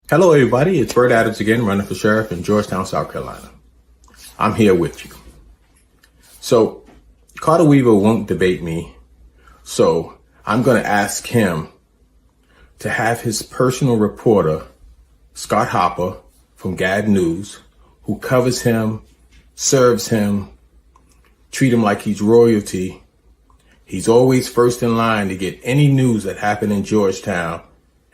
Hello, everybody. It's Bert Adams again, running for sheriff in Georgetown, South Carolina. I'm here with you. So, Carter Weaver won't debate me, so I'm going to ask him to have his personal reporter, Scott Hopper from Gab News, who covers him, serves him, treat him like he's royalty. He's always first in line to get any news that happened in Georgetown,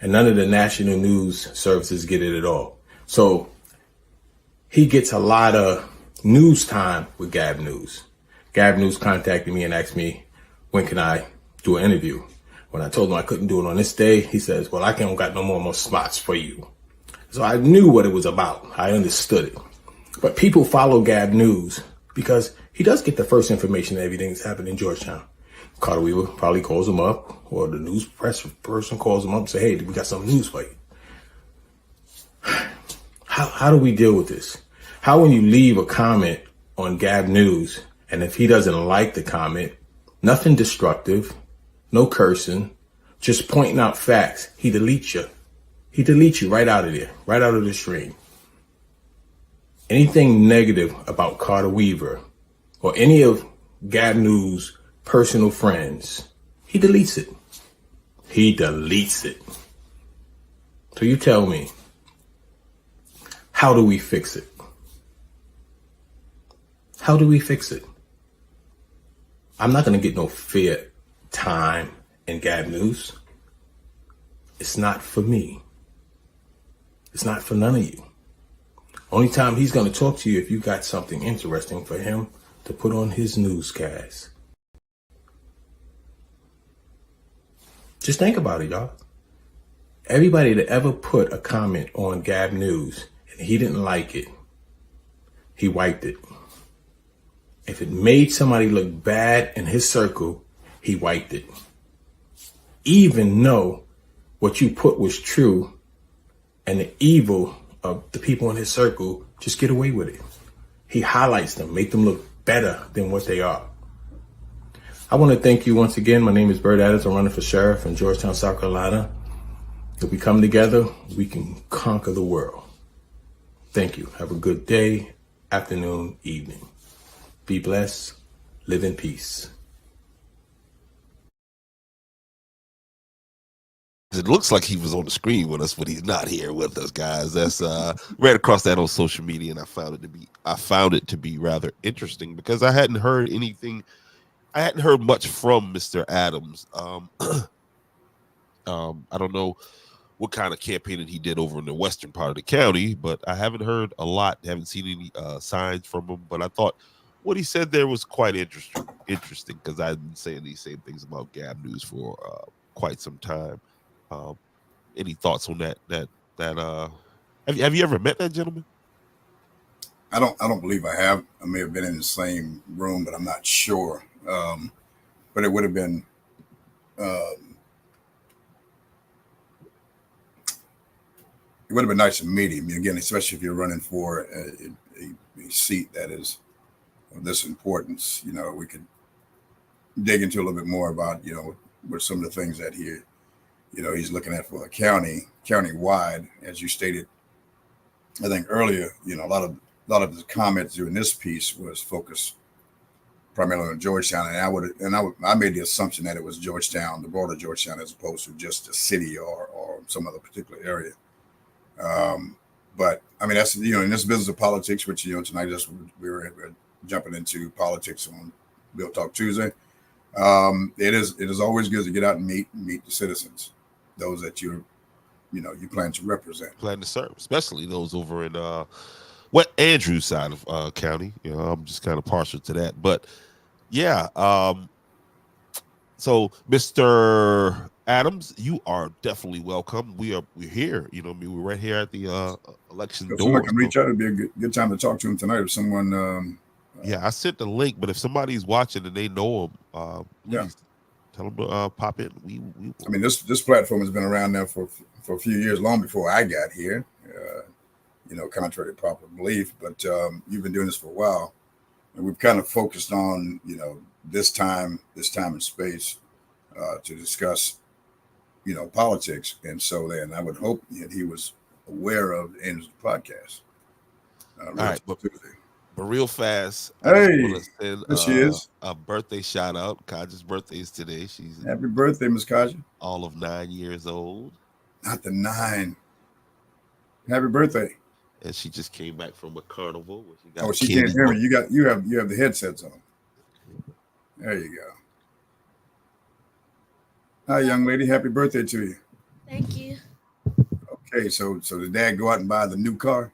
and none of the national news services get it at all. So he gets a lot of news time with Gab News. Gab News contacted me and asked me, when can I do an interview? When I told him I couldn't do it on this day, he says, well, I can't got no more spots for you. So I knew what it was about. I understood it. But people follow Gab News because he does get the first information of everything that's happened in Georgetown. Carter Weaver probably calls him up, or the news press person calls him up and say, hey, we got some news for you. How do we deal with this? How when you leave a comment on Gab News, and if he doesn't like the comment, nothing destructive, no cursing, just pointing out facts, he deletes you. He deletes you right out of there, right out of the stream. Anything negative about Carter Weaver or any of Gab News' personal friends, he deletes it. He deletes it. So you tell me, how do we fix it? How do we fix it? I'm not going to get no fair time in Gab News. It's not for me. It's not for none of you. Only time he's going to talk to you if you got something interesting for him to put on his newscast. Just think about it, y'all. Everybody that ever put a comment on Gab News and he didn't like it, he wiped it. If it made somebody look bad in his circle, he wiped it. Even though what you put was true and the evil of the people in his circle, just get away with it. He highlights them, make them look better than what they are. I want to thank you once again. My name is Bert Adams. I'm running for sheriff in Georgetown, South Carolina. If we come together, we can conquer the world. Thank you. Have a good day, afternoon, evening. Be blessed. Live in peace. It looks like he was on the screen with us, but he's not here with us, guys. That's read across that on social media, and I found it to be rather interesting because I hadn't heard anything. I hadn't heard much from Mr. Adams. I don't know what kind of campaigning he did over in the western part of the county, but I haven't heard a lot. Haven't seen any signs from him. But I thought what he said there was quite interesting because I've been saying these same things about Gab News for quite some time. Any thoughts on that? Have you ever met that gentleman? I don't believe I have. I may have been in the same room, but I'm not sure. But it would have been nice to meet him again, especially if you're running for a seat that is of this importance. You know, we could dig into a little bit more about what some of the things that he's looking at for a county-wide, as you stated. I think earlier, a lot of the comments during this piece was focused primarily on Georgetown, and I made the assumption that it was Georgetown, the broader Georgetown, as opposed to just a city or some other particular area. But I mean, that's in this business of politics, which tonight we're jumping into politics on Bill Talk Tuesday. It is always good to get out and meet the citizens, those that you plan to represent, plan to serve, especially those over in what Andrews side of county. I'm just kind of partial to that, but yeah. So Mr. Adams, you are definitely welcome. We're here. We're right here at the election door. Someone can reach out. It'd be a good time to talk to him tonight. If someone, I sent the link, but if somebody's watching and they know him, please tell them to pop in. I mean, this platform has been around now for a few years, long before I got here. Contrary to popular belief, but you've been doing this for a while, and we've kind of focused on this time and space to discuss politics. And so then I would hope that he was aware of Angel's podcast. All Real right, Tuesday. but real fast, I just Hey, want to send there she is. a birthday shout out. Kaja's birthday is today. She's Happy birthday, Miss Kaja. all of 9 years old, Not the 9. Happy birthday. and she just came back from a carnival where she Oh, got she can't candy. hear me. You have the headsets on. There you go. Hi, young lady. Happy birthday to you. Thank you. Okay, so did Dad go out and buy the new car?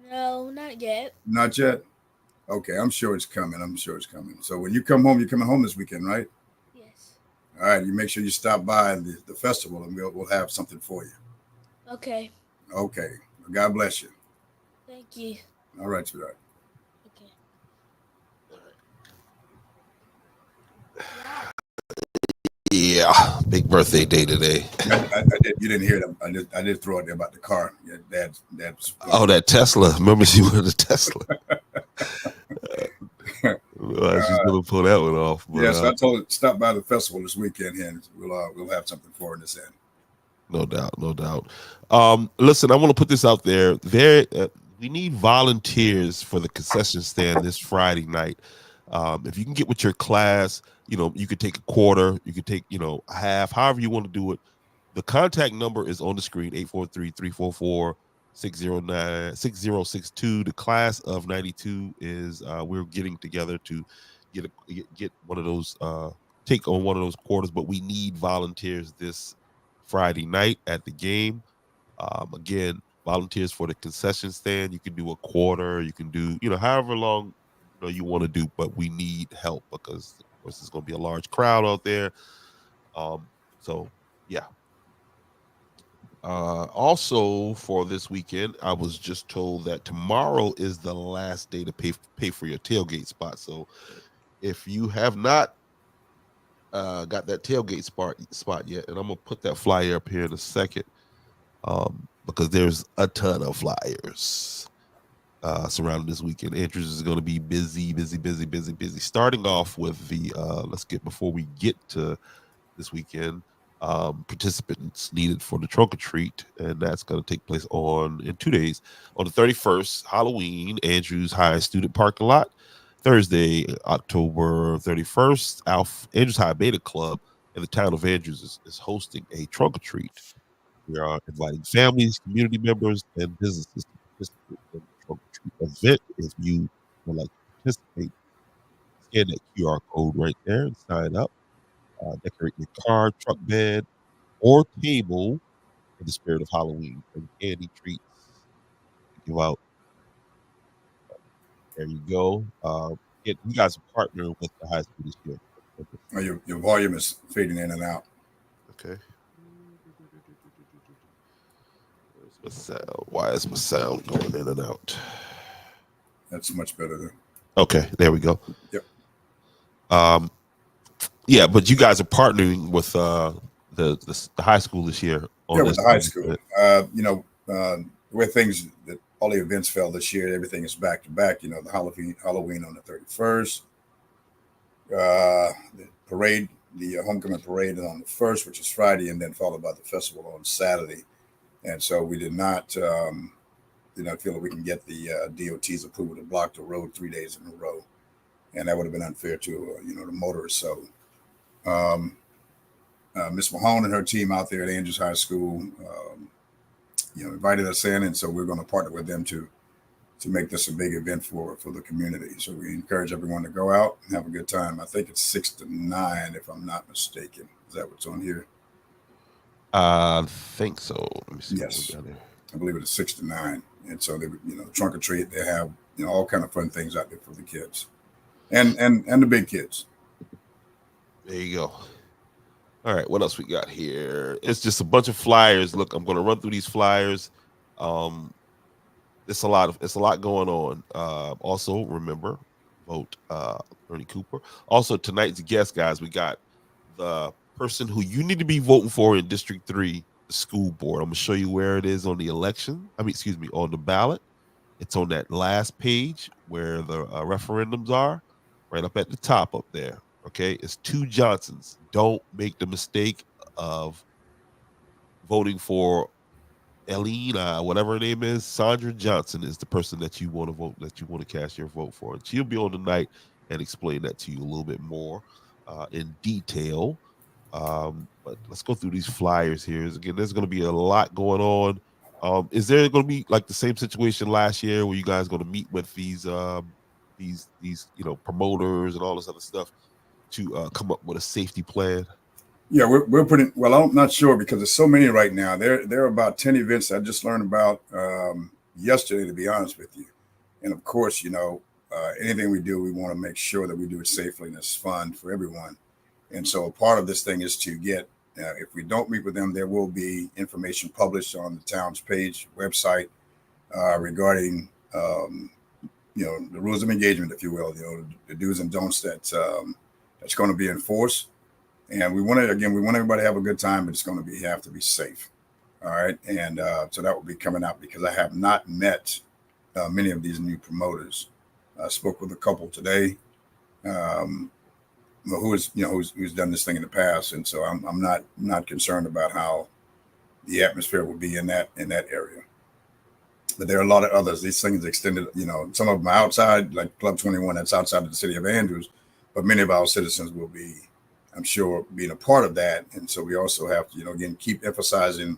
No, not yet. Not yet. Okay, I'm sure it's coming. I'm sure it's coming. So when you come home, you're coming home this weekend, right? Yes. All right. You make sure you stop by the festival, and we'll have something for you. Okay. Okay. God bless you. Thank you. All right, sweetheart. Okay. Yeah, big birthday day today. I did. You didn't hear them. I did throw it there about the car. Yeah, Dad's. Oh, that Tesla. Remember she wanted a Tesla. She's gonna pull that one off. But, yes, I told her stop by the festival this weekend, and we'll have something for her in this end. No doubt, no doubt. Listen, I want to put this out there. We need volunteers for the concession stand this Friday night. If you can get with your class, you could take a quarter, you could take, half, however you want to do it. The contact number is on the screen, 843-344-609-6062. The class of 92 is we're getting together to get one of those, take on one of those quarters, but we need volunteers this Friday night at the game. Again, volunteers for the concession stand. You can do a quarter, you can do, however long you want to do, but we need help because of course there's going to be a large crowd out there. So yeah. Also for this weekend, I was just told that tomorrow is the last day to pay for your tailgate spot. So if you have not got that tailgate spot yet, and I'm gonna put that flyer up here in a second, because there's a ton of flyers surrounding this weekend. Andrews is going to be busy. Starting off with the before we get to this weekend, participants needed for the trunk or treat, and that's going to take place in 2 days. On the 31st, Halloween, Andrews High student parking lot. Thursday, October 31st, Andrews High Beta Club in the town of Andrews is hosting a trunk or treat. We are inviting families, community members, and businesses to participate in the trunk or treat event. If you would like to participate, scan that QR code right there and sign up. Decorate your car, truck bed, or table in the spirit of Halloween. Bring candy, treats, give out. There you go. You guys are partnering with the high school this year. Oh, your volume is fading in and out. Okay. Where's my sound? Why is my sound going in and out? That's much better than. Okay, there we go. Yep. Yeah, but you guys are partnering with the high school this year. With the high school. The way things that all the events fell this year, everything is back to back. The Halloween on the 31st, the parade, the homecoming parade on the 1st, which is Friday, and then followed by the festival on Saturday. And so we did not feel that we can get the DOT's approval to block the road 3 days in a row, and that would have been unfair to the motorists. So Miss Mahone and her team out there at Andrews High School, invited us in, and so we're going to partner with them to make this a big event for the community. So we encourage everyone to go out and have a good time. I think it's 6 to 9, if I'm not mistaken. Is that what's on here? I think so. Let me see. Yes, I believe it is 6 to 9. And so they, trunk or treat. They have all kind of fun things out there for the kids, and the big kids. There you go. All right, what else we got here? It's just a bunch of flyers. Look, I'm going to run through these flyers. It's a lot going on. Also, remember, vote Ernie Cooper. Also, tonight's guest, guys, we got the person who you need to be voting for in District 3, the school board. I'm going to show you where it is on the election. On the ballot. It's on that last page where the referendums are, right up at the top up there. Okay, it's 2 Johnsons. Don't make the mistake of voting for Elena, whatever her name is, Sandra Johnson is the person that you want to vote, that you want to cast your vote for. And she'll be on tonight and explain that to you a little bit more in detail. But let's go through these flyers here. Again, there's going to be a lot going on. Is there going to be like the same situation last year where you guys going to meet with these promoters and all this other stuff to come up with a safety plan? Yeah, we're putting. Well, I'm not sure because there's so many right now. There are about 10 events I just learned about yesterday, to be honest with you. And of course, anything we do, we want to make sure that we do it safely and it's fun for everyone. And so a part of this thing is to get. If we don't meet with them, there will be information published on the town's page website regarding the rules of engagement, if you will. The do's and don'ts that's going to be enforced. And we want everybody to have a good time, but it's going to have to be safe. All right. And so that will be coming out because I have not met many of these new promoters. I spoke with a couple today who's done this thing in the past. And so I'm not concerned about how the atmosphere will be in that area. But there are a lot of others. These things extended, some of them are outside, like Club 21, that's outside of the city of Andrews. But many of our citizens will be, I'm sure, being a part of that. And so we also have to, again, keep emphasizing,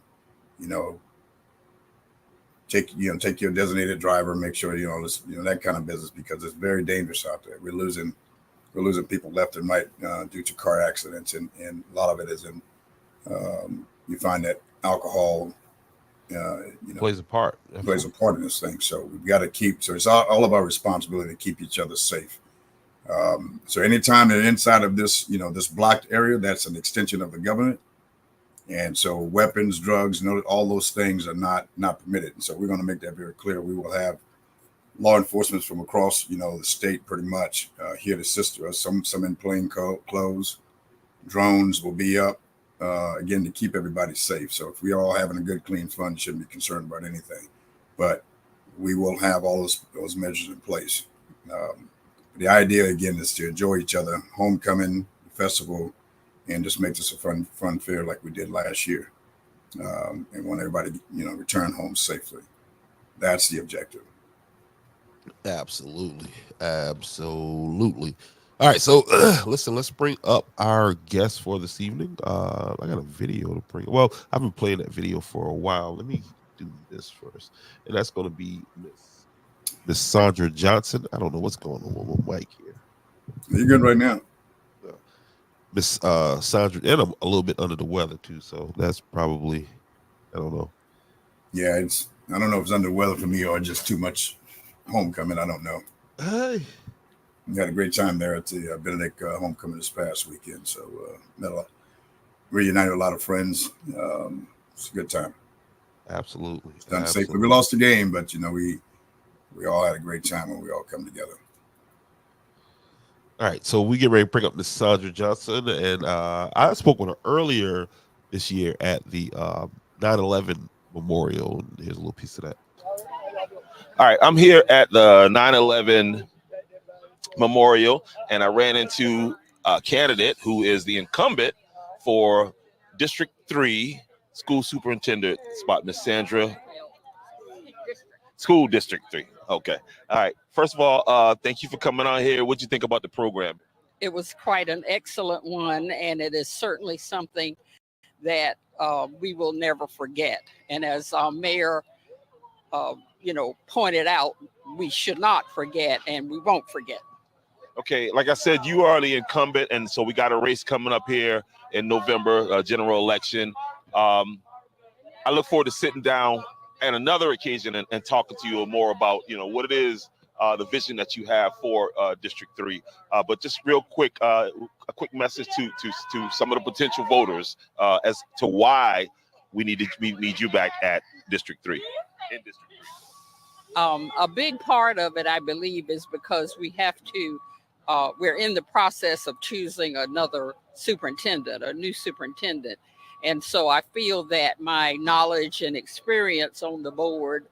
take your designated driver, make sure, that kind of business, because it's very dangerous out there. We're losing people left and right due to car accidents. And a lot of it is in, you find that alcohol, plays a part. Plays a part in this thing. So we've got to so it's all of our responsibility to keep each other safe. So anytime they're inside of this, this blocked area, that's an extension of the government. And so weapons, drugs, all those things are not permitted. And so we're going to make that very clear. We will have law enforcement from across, the state pretty much here to assist us. Some in plain clothes. Drones will be up, again, to keep everybody safe. So if we all having a good, clean fun, shouldn't be concerned about anything. But we will have all those measures in place. The idea, again, is to enjoy each other, homecoming, festival, and just make this a fun fair like we did last year. And want everybody, return home safely. That's the objective. Absolutely. All right, so listen, let's bring up our guest for this evening. I got a video to bring. Well, I've been playing that video for a while. Let me do this first. And that's going to be Miss Sandra Johnson. I don't know what's going on with my mic here. You're good right now. Miss Sandra, and I'm a little bit under the weather too, so that's probably, I don't know. Yeah, I don't know if it's under the weather for me or just too much homecoming. I don't know. Hey. We had a great time there at the Benedict homecoming this past weekend. So reunited a lot of friends. It's a good time. Absolutely. It's done safely. We lost the game, but we all had a great time when we all come together. All right, so we get ready to bring up Miss Sandra Johnson, and I spoke with her earlier this year at the 9/11 memorial. And here's a little piece of that. All right, I'm here at the 9/11 memorial, and I ran into a candidate who is the incumbent for District 3 school superintendent spot, Miss Sandra. School District 3. Okay. All right. First of all, thank you for coming on here. What'd you think about the program? It was quite an excellent one, and it is certainly something that we will never forget. And as our mayor, pointed out, we should not forget, and we won't forget. Okay, like I said, you are the incumbent, and so we got a race coming up here in November, general election. I look forward to sitting down at another occasion and talking to you more about, what it is, the vision that you have for District 3. But just real quick, a quick message to some of the potential voters as to why we need you back at District 3. In District 3. A big part of it, I believe, is because we have to. We're in the process of choosing a new superintendent. And so I feel that my knowledge and experience on the board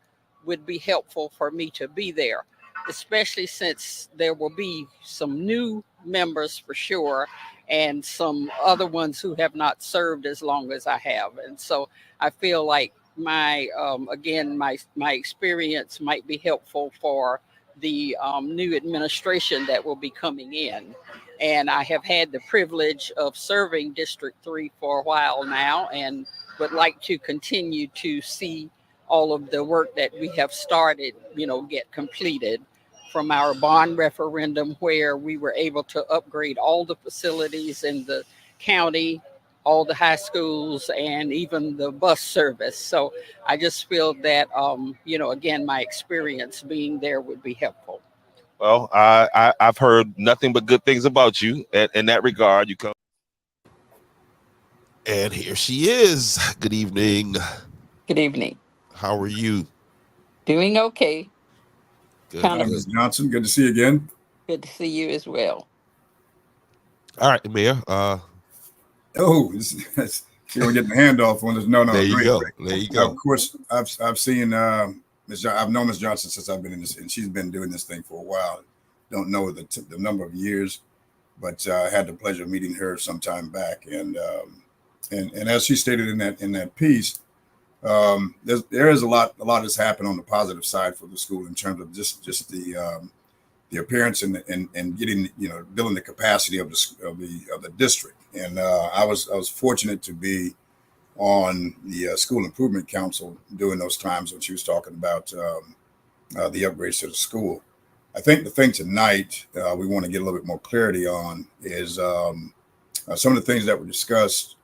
would be helpful for me to be there, especially since there will be some new members for sure, and some other ones who have not served as long as I have. And so I feel like my again my experience might be helpful for the new administration that will be coming in. And I have had the privilege of serving District 3 for a while now, and would like to continue to see all of the work that we have started, get completed, from our bond referendum, where we were able to upgrade all the facilities in the county, all the high schools, and even the bus service. So I just feel that, again, my experience being there would be helpful. Well, I've heard nothing but good things about you in that regard. You come, and here she is. Good evening. Good evening. How are you? Doing okay. Good, Kind of good. Ms. Johnson, good to see you again. good to see you as well. All right, Mayor. Oh, you're gonna get the handoff on this. No, There you great, go. great. There you Of go. course, I've seen I've known Ms. Johnson since I've been in this, and she's been doing this thing for a while. Don't know the number of years, but I had the pleasure of meeting her some time back, and as she stated in that piece, there is a lot that's happened on the positive side for the school in terms of just the appearance and getting building the capacity of the district. And I was fortunate to be on the school improvement council during those times when she was talking about the upgrades to the school. I think the thing tonight we want to get a little bit more clarity on is some of the things that were discussed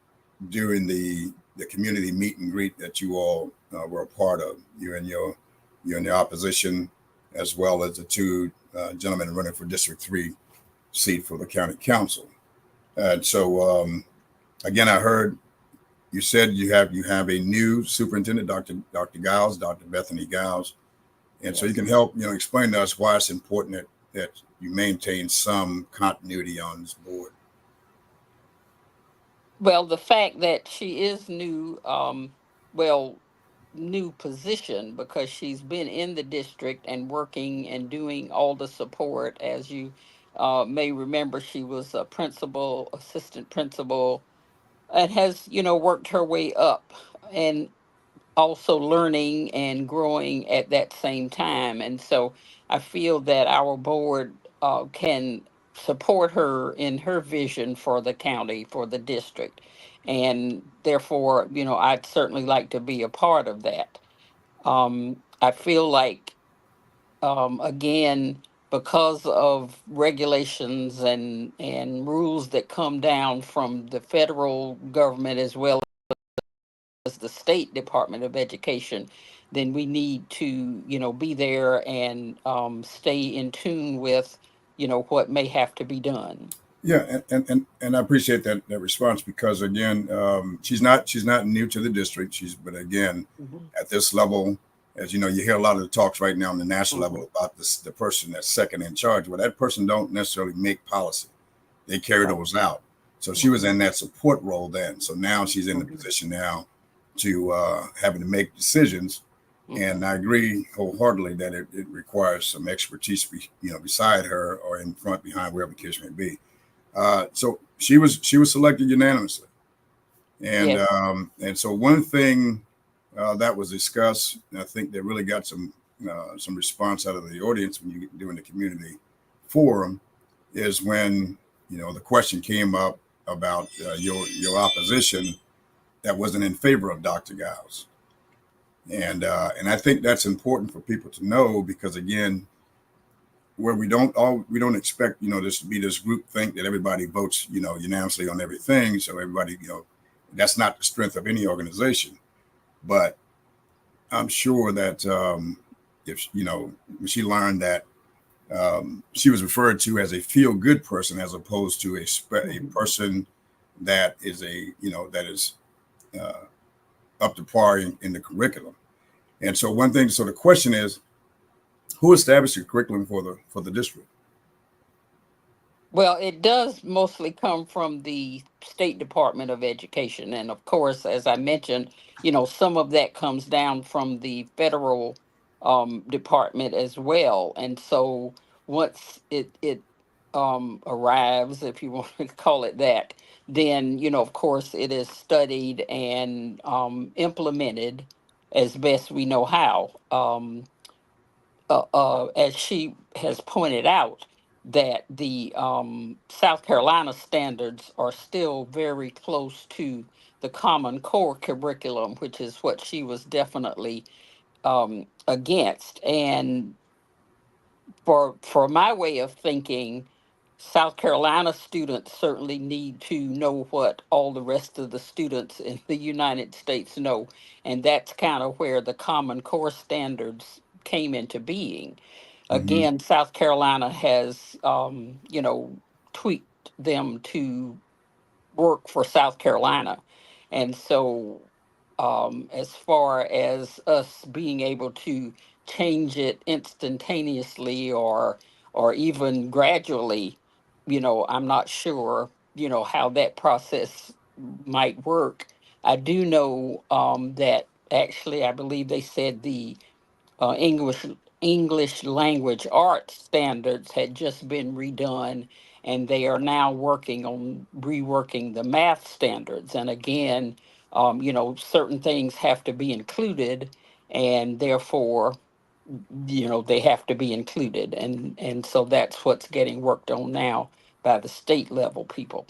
during the community meet and greet that you all were a part of. You and the opposition, as well as the two gentlemen running for District 3 seat for the county council. And so, again, I heard you said you have a new superintendent, Dr. Giles, Dr. Bethany Giles, and so you can help explain to us why it's important that you maintain some continuity on this board. Well, the fact that she is new, new position because she's been in the district and working and doing all the support. As you may remember, she was a principal, assistant principal, and has, worked her way up. And also learning and growing at that same time. And so I feel that our board can support her in her vision for the county, for the district. And therefore, I'd certainly like to be a part of that. I feel like, again, because of regulations and rules that come down from the federal government as well as the State Department of Education, then we need to, be there and stay in tune with, what may have to be done. Yeah, and I appreciate that response because again, she's not new to the district. But again, Mhm. at this level, as you know, you hear a lot of the talks right now on the national Mhm. level about the person that's second in charge. Well, that person don't necessarily make policy; they carry Right. those out. So she was in that support role then. So now she's in the Mhm. position now to having to make decisions. Mhm. And I agree wholeheartedly that it requires some expertise, beside her or in front, behind, wherever the case may be. So she was selected unanimously, Yes. and so one thing that was discussed, and I think they really got some response out of the audience when you doing the community forum, is when the question came up about your opposition that wasn't in favor of Dr. Giles, and I think that's important for people to know because again, where we don't expect this to be this group think that everybody votes unanimously on everything, so everybody that's not the strength of any organization. But I'm sure that if when she learned that she was referred to as a feel good person as opposed to a Mhm. person that is that is uh, up to par in the curriculum. And so one thing, so the question is, who established the curriculum for the district? Well, it does mostly come from the State Department of Education. And of course, as I mentioned, some of that comes down from the federal department as well. And so once it arrives, if you want to call it that, then, of course, it is studied and implemented as best we know how. As she has pointed out, that the South Carolina standards are still very close to the Common Core curriculum, which is what she was definitely against. And for my way of thinking, South Carolina students certainly need to know what all the rest of the students in the United States know, and that's kind of where the Common Core standards came into being. Hmm. Again, South Carolina has, tweaked them to work for South Carolina. And so, as far as us being able to change it instantaneously or even gradually, I'm not sure, how that process might work. I do know that actually, I believe they said the English language arts standards had just been redone, and they are now working on reworking the math standards. And again, certain things have to be included, and therefore, they have to be included, and so that's what's getting worked on now by the state level people.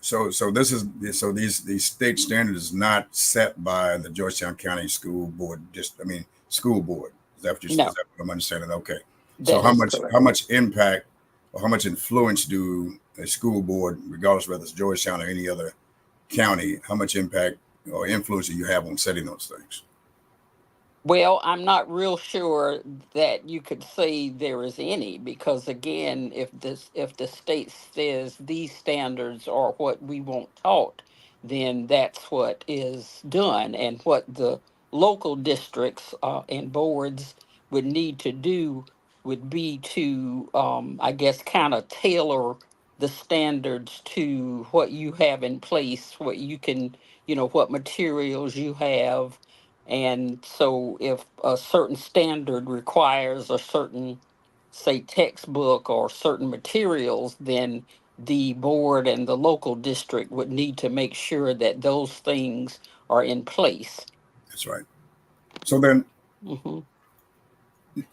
So this is so these state standards is not set by the Georgetown County School Board. Just I mean school board. Is No, that what I'm understanding? Okay. So that is correct. how much impact or how much influence do a school board, regardless whether it's Georgetown or any other county, how much impact or influence do you have on setting those things? Well, I'm not real sure that you could say there is any, because again, if the state says these standards are what we want taught, then that's what is done. And what the local districts and boards would need to do would be to, I guess, kind of tailor the standards to what you have in place, what you can, what materials you have. And so, if a certain standard requires a certain, say, textbook or certain materials, then the board and the local district would need to make sure that those things are in place. That's right. So then, Hmm.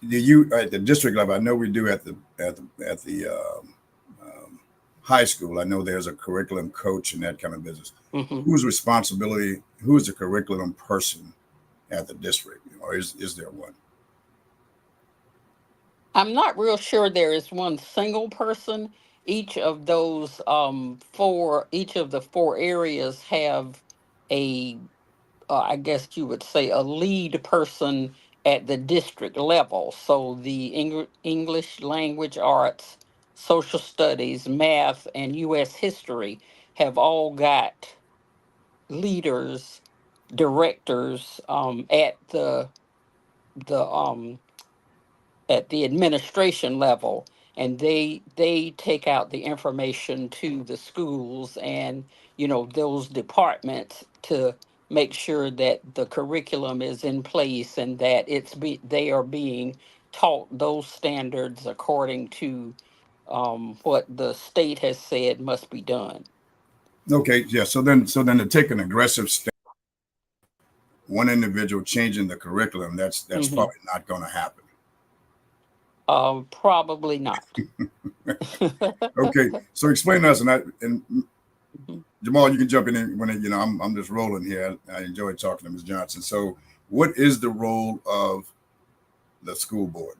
do you at the district level? I know we do at the high school. I know there's a curriculum coach and that kind of business. Hmm. Whose responsibility? Who is the curriculum person at the district, or is there one? I'm not real sure there is one single person. Each of those each of the four areas have a I guess you would say, a lead person at the district level. So the English language arts, social studies, math, and U.S. history have all got leaders, directors the at the administration level, and they take out the information to the schools and those departments to make sure that the curriculum is in place and that they are being taught those standards according to what the state has said must be done. Okay, yeah. So then to take an aggressive step, one individual changing the curriculum, that's Hmm. probably not going to happen. Probably not. Okay, so explain to us, and Mhm. Jamal, you can jump in when I'm just rolling here. I enjoy talking to Ms. Johnson. So, what is the role of the school board?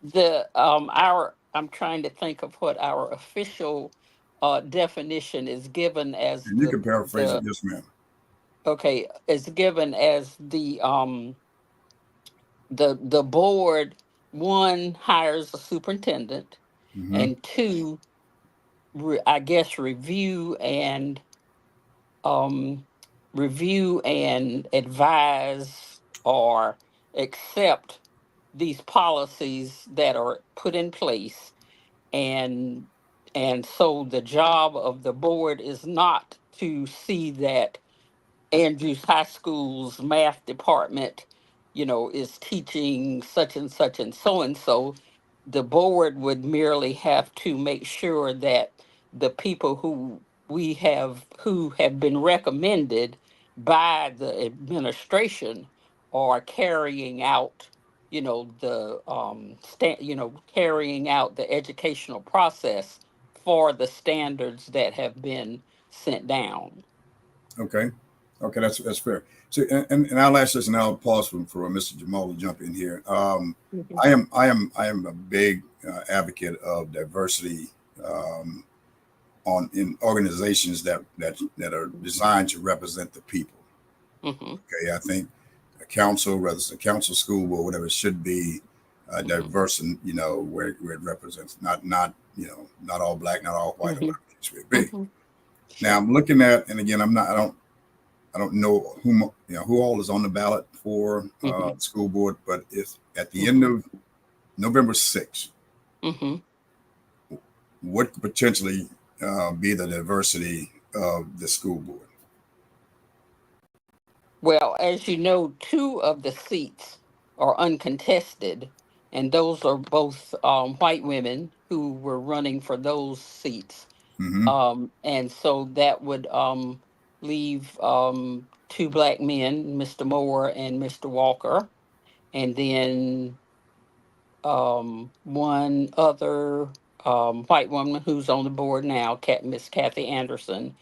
The our I'm trying to think of what our official definition is given as And you can paraphrase it, the yes, ma'am. okay, is given as the board. One hires a superintendent, Hmm. and two, I guess, um review and advise or accept these policies that are put in place. And and so the job of the board is not to see that Andrews High School's math department, is teaching such and so and so. The board would merely have to make sure that the people who have been recommended by the administration are carrying out, carrying out the educational process for the standards that have been sent down. Okay. Okay, that's fair. So, and I'll ask this, and I'll pause for Mr. Jamal to jump in here. Mhm. I am a big advocate of diversity um, on in organizations that are designed to represent the people. Mhm. Okay, I think a council, whether it's a council, school board, whatever, it should be Mhm. diverse, and where it represents not not all black, not all white, or Mhm. whatever it should be. Mhm. Now Sure. I'm looking at, and again, I don't know who all is on the ballot for Mhm. the school board, but it's at the end Mhm. of November 6th. Mhm. What could potentially be the diversity of the school board? Well, as you know, two of the seats are uncontested, and those are both white women who were running for those seats. Hmm. And so that would leave two black men, Mr. Moore and Mr. Walker, and then one other white woman who's on the board now, Miss Kathy Anderson,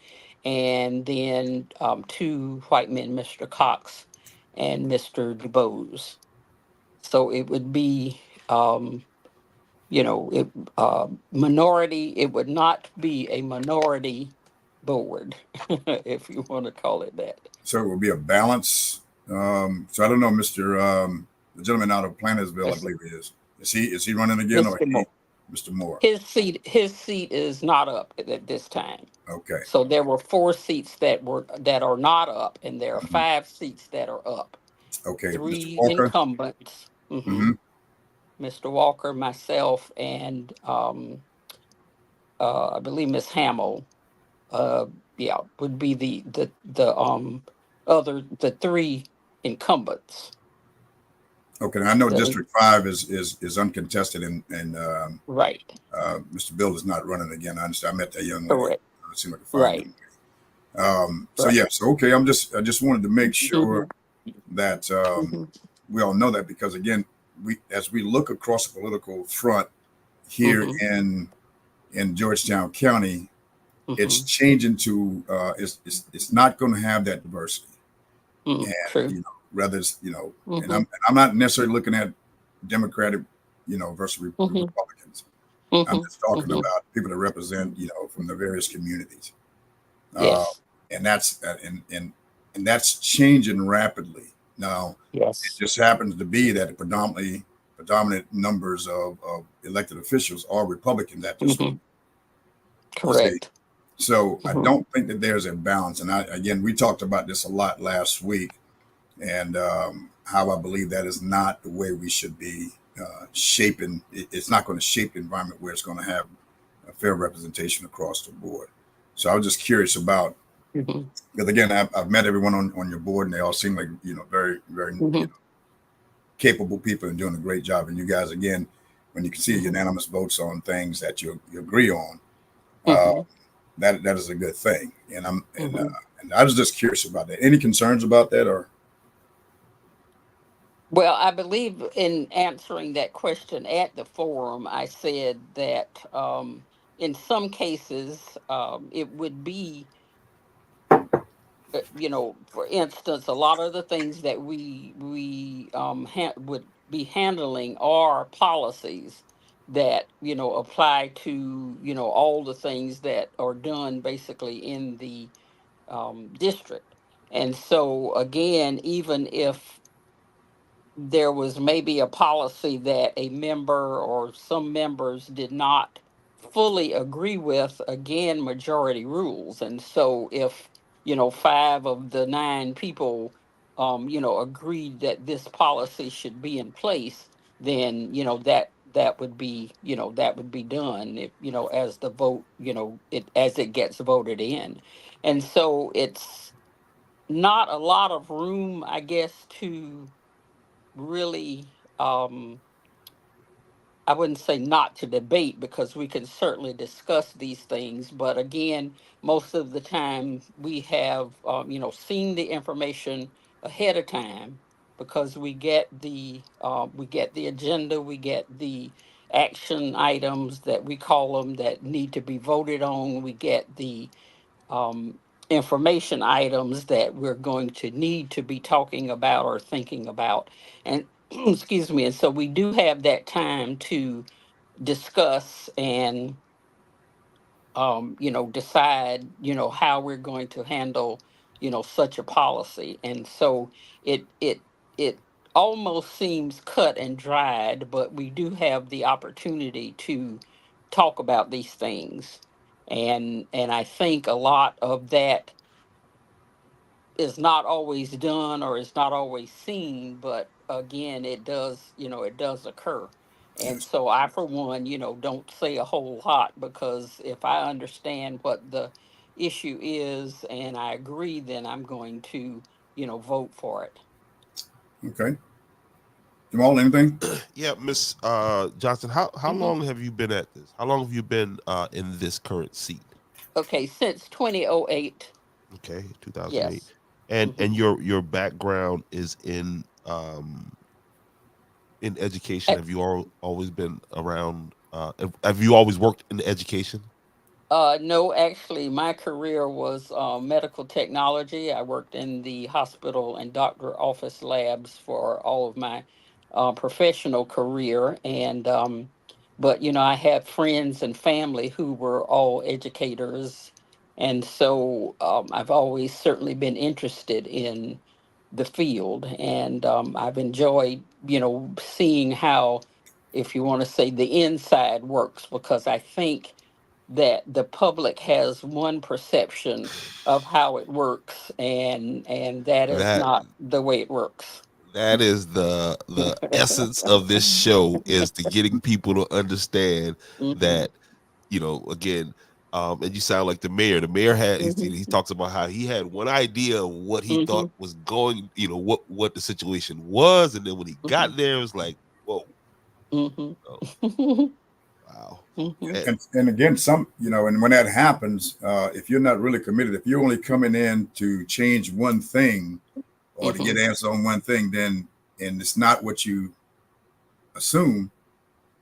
and then two white men, Mr. Cox and Mr. DuBose. So it would be, um, it minority. It would not be a minority board, if you want to call it that. So it will be a balance. So I don't know, the gentleman out of Plantersville, I Yes, believe he is. Is he running again, or Mr. he, Moore. Mr. Moore? His seat is not up at this time. Okay. So there were four seats that are not up, and there are Mhm. five seats that are up. Okay, Mr. Three Walker. incumbents, Hmm. Mr. Walker, myself, and I believe Miss Hamill. Uh, yeah, would be the three incumbents. Okay, I know The, District 5 is uncontested, and right, Mr. Bill is not running again. I understand. I met that young lady. correct, It seemed like a fine young right, lady. So right. yeah, so okay, I just wanted to make sure Hmm. that Hmm. we all know that, because again, as we look across the political front here Hmm. in Georgetown County, it's Hmm. changing to it's not going to have that diversity, and True. rather and Hmm. I'm not necessarily looking at Democratic versus Hmm. Republicans. I'm Hmm. just talking Hmm. about people that represent from the various communities, uh, Yes. and and that's changing rapidly now. It Yes. just happens to be that predominant numbers of elected officials are Republicans at this Hmm. state. Correct. So I Hmm. don't think that there's a balance. And again, we talked about this a lot last week, and how I believe that is not the way we should be shaping. It's not going to shape the environment where it's going to have a fair representation across the board. So I was just curious about, Hmm. because again, I've met everyone on your board, and they all seem like very very Hmm. capable people and doing a great job. And you guys, again, when you can see Hmm. unanimous votes on things that you agree on, uh, Hmm. that is a good thing. Hmm. And I was just curious about that. Any concerns about that, or Well, I believe in answering that question at the forum, I said that in some cases it would be, for instance, a lot of the things that we would be handling are policies that apply to all the things that are done basically in the district. And so again, even if there was maybe a policy that a member or some members did not fully agree with, again, majority rules. And so if, five of the nine people, agreed that this policy should be in place, then, that would be done if, as the vote, as it gets voted in. And so it's not a lot of room, I guess, to really, um I wouldn't say not to debate, because we can certainly discuss these things. But again, most of the time we have, seen the information ahead of time, because we get the agenda, we get the action items that we call them that need to be voted on. We get the information items that we're going to need to be talking about or thinking about. And excuse me. And so we do have that time to discuss and decide, how we're going to handle, such a policy. And so it almost seems cut and dried, but we do have the opportunity to talk about these things. And I think a lot of that is not always done or is not always seen, but again, it does occur. And Yes. so I, for one, don't say a whole lot, because if I understand what the issue is and I agree, then I'm going to, vote for it. Okay. Jamal, anything? Yeah, Miss Johnson, how Hmm. long have you been at this? How long have you been in this current seat? Okay, since 2008. Okay, 2008. Yes. And Hmm. your background is in education. Have you always been around have you always worked in education? No, actually, my career was medical technology. I worked in the hospital and doctor office labs for all of my professional career, and but I had friends and family who were all educators, and so I've always certainly been interested in the field, and I've enjoyed seeing how, if you want to say, the inside works, because I think that the public has one perception of how it works, and that is That not the way it works. that is the essence of this show, is to getting people to understand Hmm. that, again, and you sound like the mayor. The mayor had Hmm. he talks about how he had one idea of what he thought Hmm. was going, what the situation was, and then when he Hmm. got there, it was like, whoa, Hmm. oh, wow. Hmm. And And again, and when that happens, if you're not really committed, if you're only coming in to change one thing or to Hmm. get answers on one thing, then and it's not what you assume,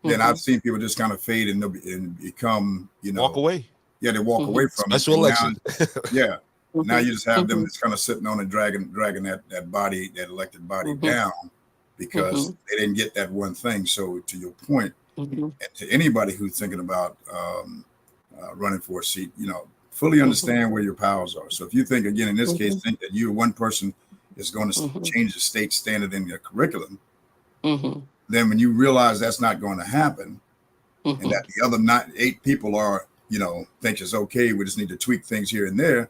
then I've Hmm. seen people just kind of fade and and become, walk away. yeah, they walk Hmm. away from it, Special and now, election. yeah, now Hmm. you just have them Hmm. that's kind of sitting on and dragging that body, that elected body Hmm. down because Hmm. they didn't get that one thing. So to your point, Hmm. and to anybody who's thinking about running for a seat, fully understand where your powers are. So if you think, again, in this case, Hmm. think that you, one person, is going to Hmm. change the state standard in your curriculum, Hmm. then when you realize that's not going to happen, and Hmm. that the other eight people are, think it's okay, we just need to tweak things here and there,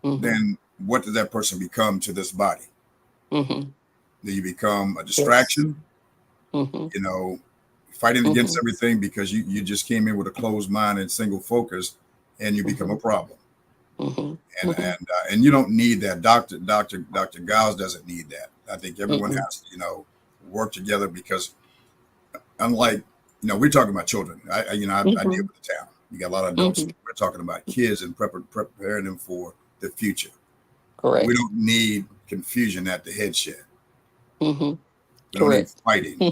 Hmm. then what does that person become to this body? Hmm. Do you become a Yes. distraction? Hmm. You know, Fighting against Hmm. everything because you just came in with a closed mind and single focus, and you become a Hmm. problem. Hmm. And you don't need that. Dr. Giles doesn't need that. I think everyone Hmm. has to work together because unlike we're talking about children. I deal Hmm. with the town. You got a lot of adults. Hmm. We're talking about kids and preparing them for the future. We Correct. don't need confusion at the headshed. Hmm. We don't need Correct. fighting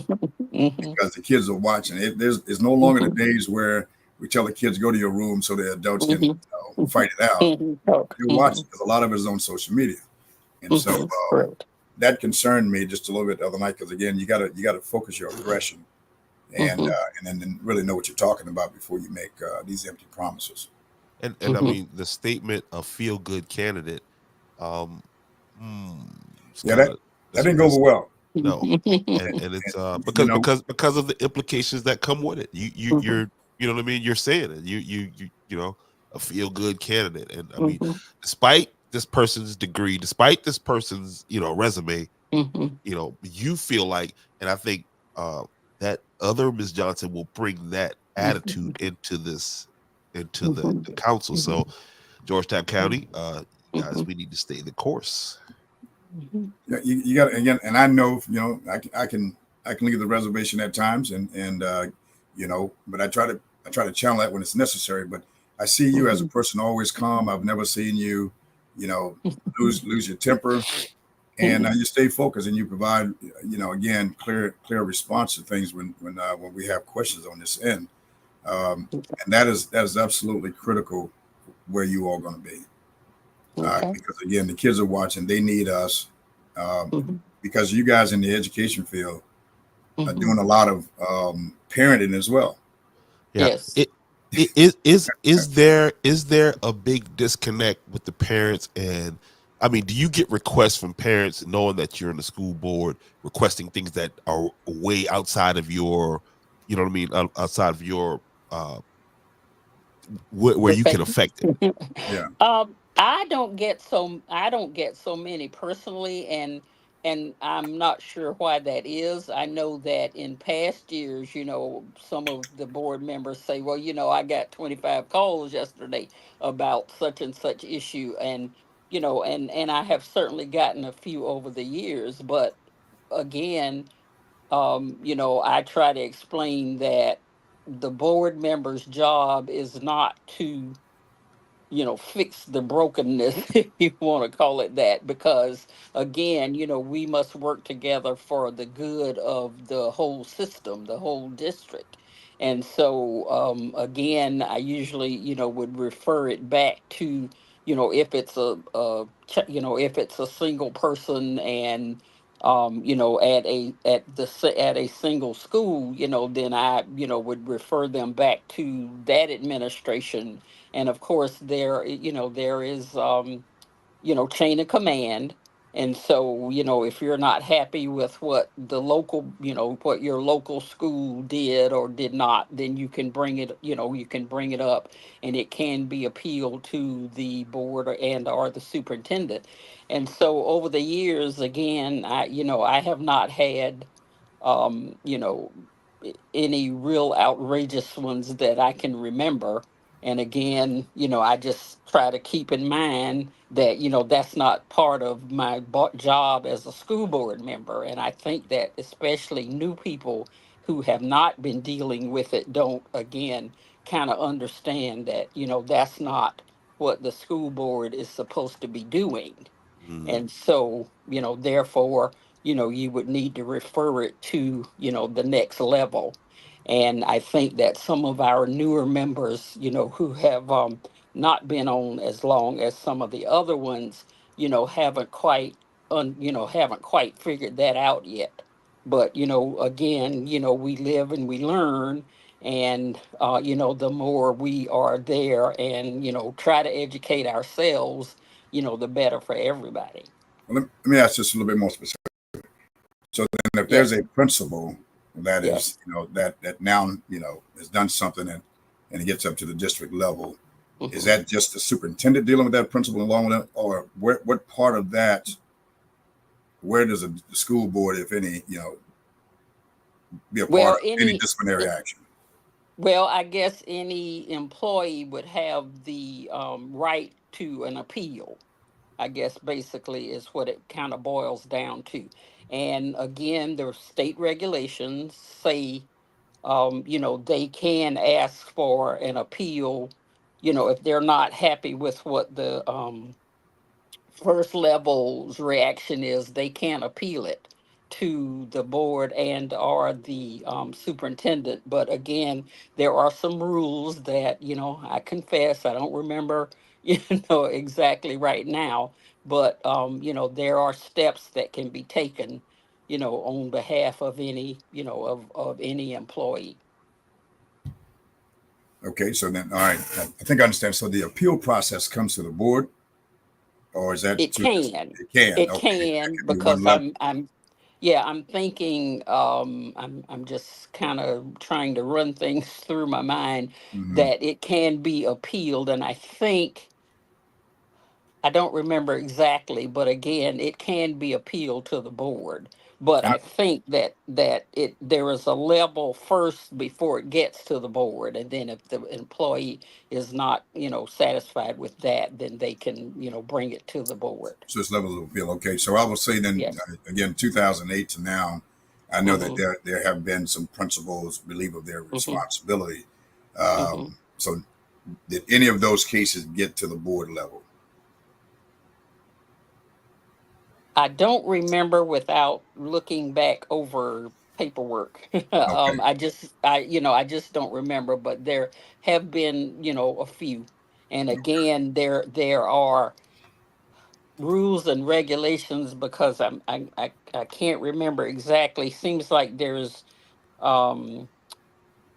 Hmm. because the kids are watching. It's no longer the Hmm. days where we tell the kids go to your room so the adults can Hmm. fight it out. Hmm. Talk. They're Hmm. watching because a lot of it is on social media, and so Hmm. Correct. that concerned me just a little bit the other night because again, you gotta focus your aggression Hmm. and then really know what you're talking about before you make these empty promises. and I Hmm. mean, the statement of feel good candidate, um, hmm, it's Yeah, kind of that that's didn't go over well. no, Hmm. and it's You because know, of the implications that come with it. You're, you know what I mean. You're saying it. A feel good candidate, and I mean, Hmm. despite this person's degree, despite this person's resume, Hmm. you feel like, and I think that other Miss Johnson will bring that attitude into this, into the council. So Georgetown County, guys, we need to stay the course. yeah, you got again, and I know I can leave the reservation at times, and But I try to channel that when it's necessary. But I see you as a person always calm. I've never seen you, you know, lose your temper, and you stay focused and you provide, again, clear response to things when we have questions on this end. And that is absolutely critical where you all going to be, Okay. because again, the kids are watching. They need us, um, Mhm. because you guys in the education field are Mhm. doing a lot of parenting as well. Yeah. Yes. Is there a big disconnect with the parents? And I mean, do you get requests from parents knowing that you're in the school board requesting things that are way outside of your, you know what I mean, outside of your uh where you can affect it? Yeah. I don't get so many personally, and I'm not sure why that is. I know that in past years, some of the board members say, well, I got 25 calls yesterday about such and such issue, and and I have certainly gotten a few over the years, but again, I try to explain that the board member's job is not to fix the brokenness, if you want to call it that, because again, we must work together for the good of the whole system, the whole district. And so, again, I usually, would refer it back to, if it's if it's a single person and, at a single school, then I, would refer them back to that administration. And of course there is chain of command. And so, if you're not happy with what the local, what your local school did or did not, then you can bring it up, and it can be appealed to the board or the superintendent. And so over the years, again, I have not had um, you know, any real outrageous ones that I can remember. And again, I just try to keep in mind that, that's not part of my job as a school board member. And I think that especially new people who have not been dealing with it don't, again, kind of understand that, that's not what the school board is supposed to be doing. Mm, And so, therefore, you would need to refer it to, the next level. And I think that some of our newer members, who have not been on as long as some of the other ones, haven't quite figured that out yet. But, again, we live and we learn. And, the more we are there and, try to educate ourselves, the better for everybody. Well, let me ask just a little bit more specific. So then, if there's Yes, a principal that is, yes. that now, has done something and it gets up to the district level, is Hmm. that just the superintendent dealing with that principal along with it, or what part of that? Where does the school board, if any, be a part Well, of any disciplinary action? I guess any employee would have the right to an appeal. I guess basically is what it kind of boils down to. And again, the state regulations say, they can ask for an appeal, if they're not happy with what the first level's reaction is, they can't appeal it to the board and or the superintendent. But again, there are some rules that, I confess I don't remember exactly right now, but there are steps that can be taken, on behalf of any, of any employee. Okay, so then, all right, I think I understand. So the appeal process comes to the board, or is that It to this? can. It can. It Okay, that can could be one because level. I'm thinking I'm just kind of trying to run things through my mind Hmm. that it can be appealed, and I don't remember exactly, but again, it can be appealed to the board. But And I think that there is a level first before it gets to the board, and then if the employee is not, satisfied with that, then they can, bring it to the board. so it's levels of appeal. Okay, so I will say then, Yes. again, 2008 to now, I know that there have been some principals relieve of their responsibility. So did any of those cases get to the board level? I don't remember without looking back over paperwork. Okay. I just don't remember, but there have been, a few. And again, there are rules and regulations because I can't remember exactly. Seems like there's um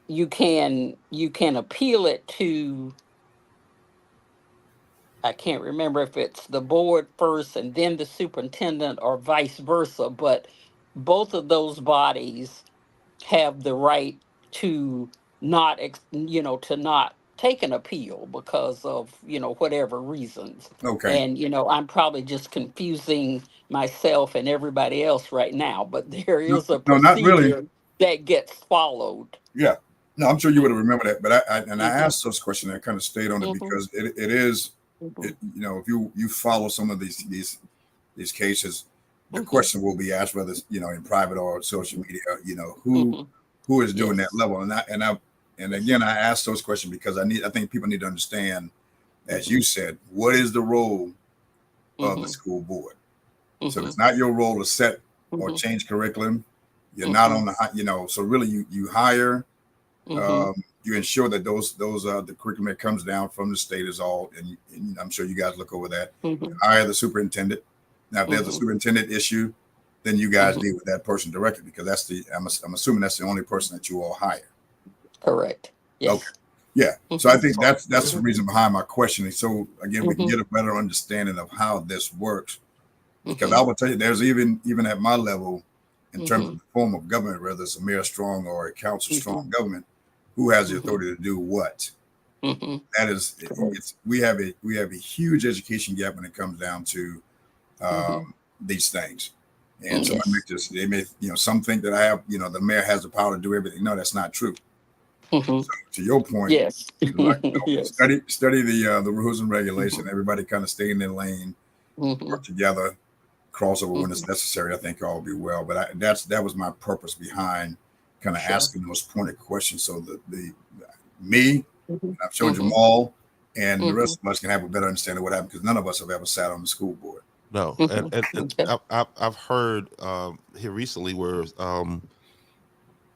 you can appeal it to, I can't remember if it's the board first and then the superintendent or vice versa, but both of those bodies have the right to to not take an appeal because of, whatever reasons. Okay. And, I'm probably just confusing myself and everybody else right now, but there No, is a no, not really. procedure that gets followed. Yeah. No, I'm sure you would have remembered that, but I Mhm, asked those questions. I kind of stayed on it mhm, because it is, mhm, if you follow some of these cases, the mhm, question will be asked whether it's, in private or social media, mhm. who is doing that Yes. level. And again, I asked those questions because I think people need to understand, as you Mhm, said, what is the role of the mhm, school board? So mhm, it's not your role to set or mhm, change curriculum. You're not on mhm, the, so really you hire, mhm, you ensure that those the curriculum that comes down from the state is all, and I'm sure you guys look over that. You mhm, hire the superintendent. Now, if there's a mhm, superintendent issue, then you guys mhm. deal with that person directly because I'm assuming that's the only person that you all hire. Correct. Okay. Yes. Yeah. So I Mhm, think that's the mhm, reason behind my question. So again, we can mhm, get a better understanding of how this works. Because I mhm, will tell you, there's even at my level, in terms of mhm, the form of government, whether it's a mayor strong or a council strong mhm, government, who has the mhm, authority to do what? mhm. That is, Correct. it's we have a huge education gap when it comes down to Mhm. these things. And somebody may Yes. just they may some think that I have the mayor has the power to do everything. No, that's not true. Mhm. So to your point, Yes. like Yes. study the rules and regulation. Mhm, Everybody kind of stay in their lane, work mhm, together, crossover when it's mhm. necessary. I think all will be well. But that was my purpose behind kind of Sure. asking those pointed questions, so that the me, Mhm, I've showed you mhm, all, and the rest mhm, of us can have a better understanding of what happened because none of us have ever sat on the school board. No, and mhm. and Okay. I've heard here recently where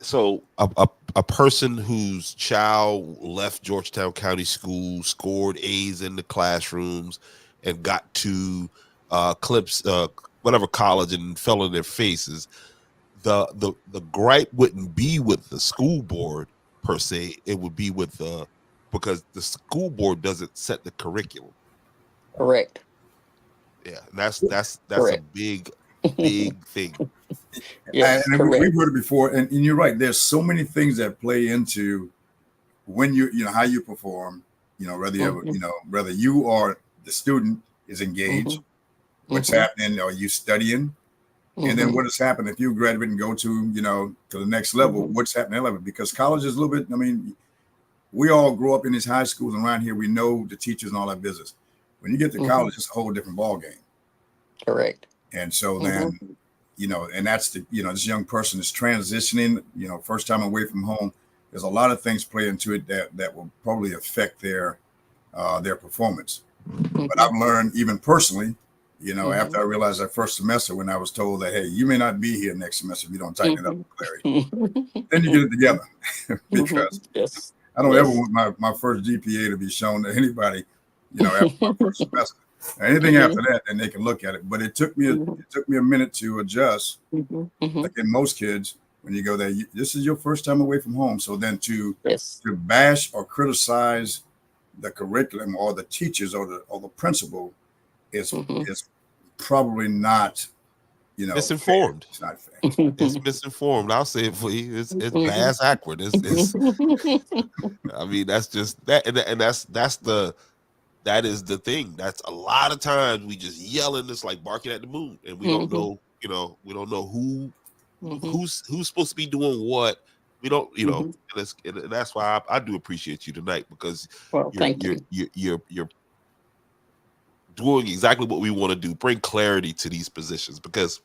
so a person whose child left Georgetown County School, scored A's in the classrooms, and got to clips whatever college and fell in their faces. The gripe wouldn't be with the school board per se. It would be with the because the school board doesn't set the curriculum. Correct. Yeah, and that's a Correct. big thing. Yes. And we've Correct. heard it before, and you're right. There's so many things that play into when how you perform. Mhm, Whether you or the student is engaged, mhm, what's mhm, happening, are you studying, and then mhm, what has happened if you graduate and go to the next level, mhm, what's happening at that level? Because college is a little bit. I mean, we all grow up in these high schools and around here. We know the teachers and all that business. When you get to mhm. college, it's a whole different ball game. Correct. And so Mhm, then, and that's this young person is transitioning, first time away from home. There's a lot of things play into it that will probably affect their performance. But mhm, I've learned even personally, after I mhm, realized that first semester when I was told that, hey, you may not be here next semester if you don't tighten it up, mhm. Larry. Then you get it together because Mhm. Yes. I don't ever Yes. want my first GPA to be shown to anybody, after my first semester. Anything after Mhm, that, then they can look at it. But it took me mhm, a minute to adjust. mhm, mhm. Like in most kids, when you go there, this is your first time away from home. So then Yes. to bash or criticize the curriculum or the teachers or the principal is Mhm. is probably not fair. Misinformed. It's not fair. It's Mhm. misinformed. I'll say it for you. It's Mhm. bass awkward. It's I mean that's just that and that is the thing. That's a lot of times we just yelling this like barking at the moon and we don't Mhm. know, we don't know Mhm. who's supposed to be doing what. We don't, Mhm. and that's why I do appreciate you tonight because Well, you're thank you're you. you're you're doing exactly what we want to do, bring clarity to these positions because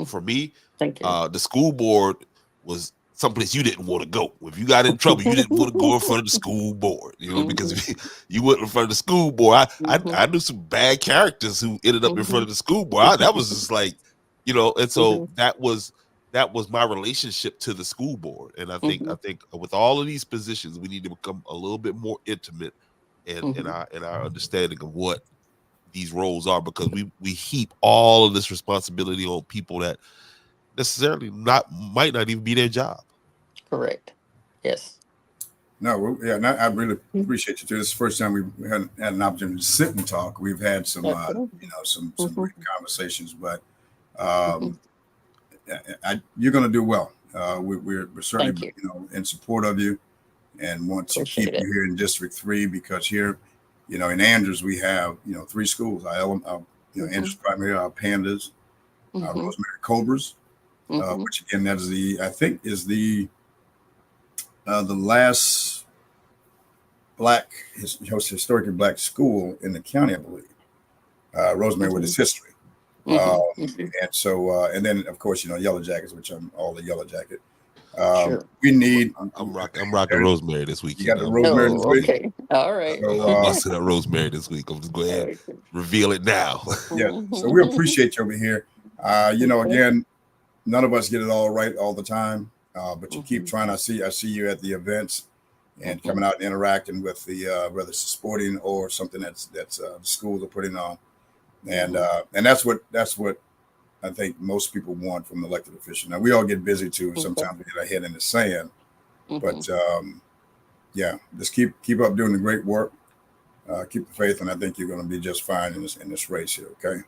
For me, Thank you. the school board was someplace you didn't want to go. If you got in trouble, you didn't want to go in front of the school board, because if you went in front of the school board, I knew some bad characters who ended up in front of the school board. That was just like, and so that was my relationship to the school board. And I think with all of these positions, we need to become a little bit more intimate in our understanding of what these roles are, because we heap all of this responsibility on people that necessarily might not even be their job. Correct. Yes. No, yeah, I really appreciate you too. This is the first time we've had an opportunity to sit and talk. We've had some, some great conversations, but you're going to do well. We're certainly, in support of you, and want to keep you here in District 3, because here, in Andrews we have 3 schools. Andrews Primary, our Pandas, our Rosemary Cobras, which again that is I think is the last historically black school in the county, I believe. Rosemary with its history. And so, and then of course, Yellow Jackets, which I'm all the Yellow Jacket. Sure. We need. I'm rocking Rosemary this week. You got the Rosemary this week. Okay. All right. So, I'm busting up Rosemary this week. I'm just go ahead and reveal it now. Yeah. So we appreciate you over here. Again, none of us get it all right all the time, but you keep trying. I see you at the events and coming out and interacting with the whether it's sporting or something that's the schools are putting on, and that's what I think most people want from elected officials. Now we all get busy too. Sometimes we get our head in the sand, but just keep up doing the great work. Keep the faith, and I think you're going to be just fine in this race here. Okay.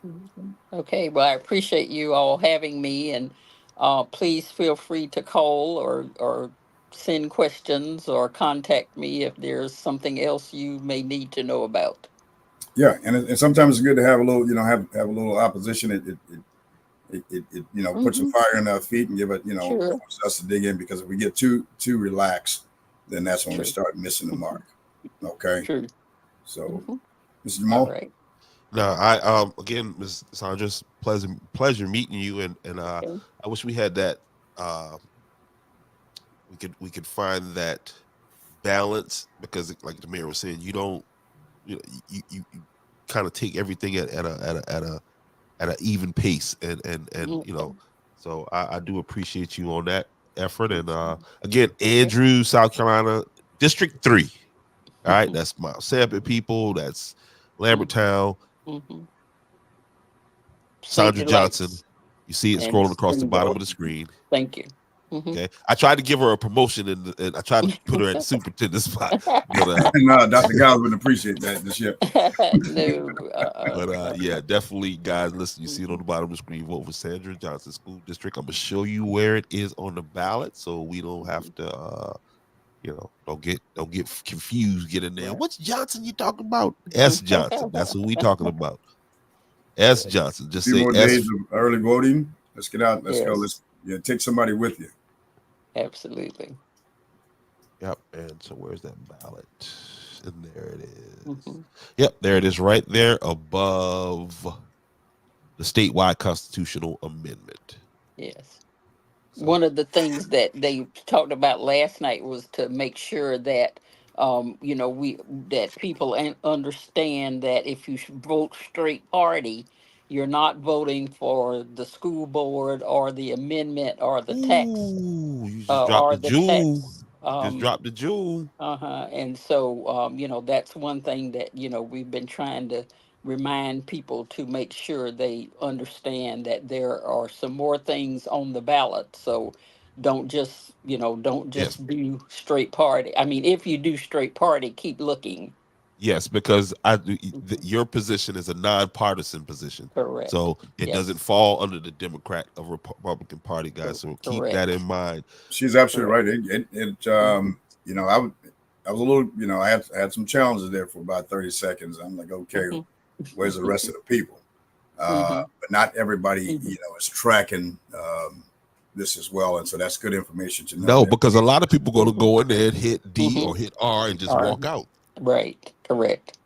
Okay. Well, I appreciate you all having me, and please feel free to call or send questions or contact me if there's something else you may need to know about. Yeah, and sometimes it's good to have a little, have a little opposition. It put some fire in our feet and give it, forces us to dig in, because if we get too relaxed, then that's when we start missing the mark. Okay. True. So, Mr. Jamal. All right. No, again, Ms. Sandra, pleasure meeting you, and I wish we had that. We could find that balance, because, like the mayor was saying, you kind of take everything at an even pace, and so I do appreciate you on that effort. And again, Andrews, South Carolina, District 3. All right, that's Mount Sampson people. That's Lambertown. Sandra Johnson. You see it scrolling across the bottom of the screen. Thank you. Okay, I tried to give her a promotion, and I tried to put her at the superintendent spot, but no, Dr. Giles wouldn't appreciate that this year. No, but yeah, definitely, guys. Listen, you see it on the bottom of the screen. Vote for Sandra Johnson School District. I'm gonna show you where it is on the ballot, so we don't have to, don't get confused. Get in there. What's Johnson you talking about? S. Johnson. That's who we talking about. S. Johnson. Just say more S. days of early voting. Let's get out. Let's go. Let's take somebody with you. Absolutely. Yep. And so where's that ballot? And there it is. Yep, there it is, right there above the statewide constitutional amendment. Yes. So one of the things that they talked about last night was to make sure that that people understand that if you vote straight party, you're not voting for the school board or the amendment or the tax. Ooh, you just dropped the jewel. Just dropped the jewel. And so, that's one thing that, we've been trying to remind people to make sure they understand that there are some more things on the ballot. So don't just do straight party. I mean, if you do straight party, keep looking. Yes, because your position is a nonpartisan position. Correct. So it doesn't fall under the Democrat or Republican Party, guys. So keep that in mind. She's absolutely right. I was a little, I had some challenges there for about 30 seconds. I'm like, okay, where's the rest of the people? But not everybody, is tracking this as well, and so that's good information to know. No, because a lot of people going to go in there and hit D or hit R and just walk out. Right. Correct.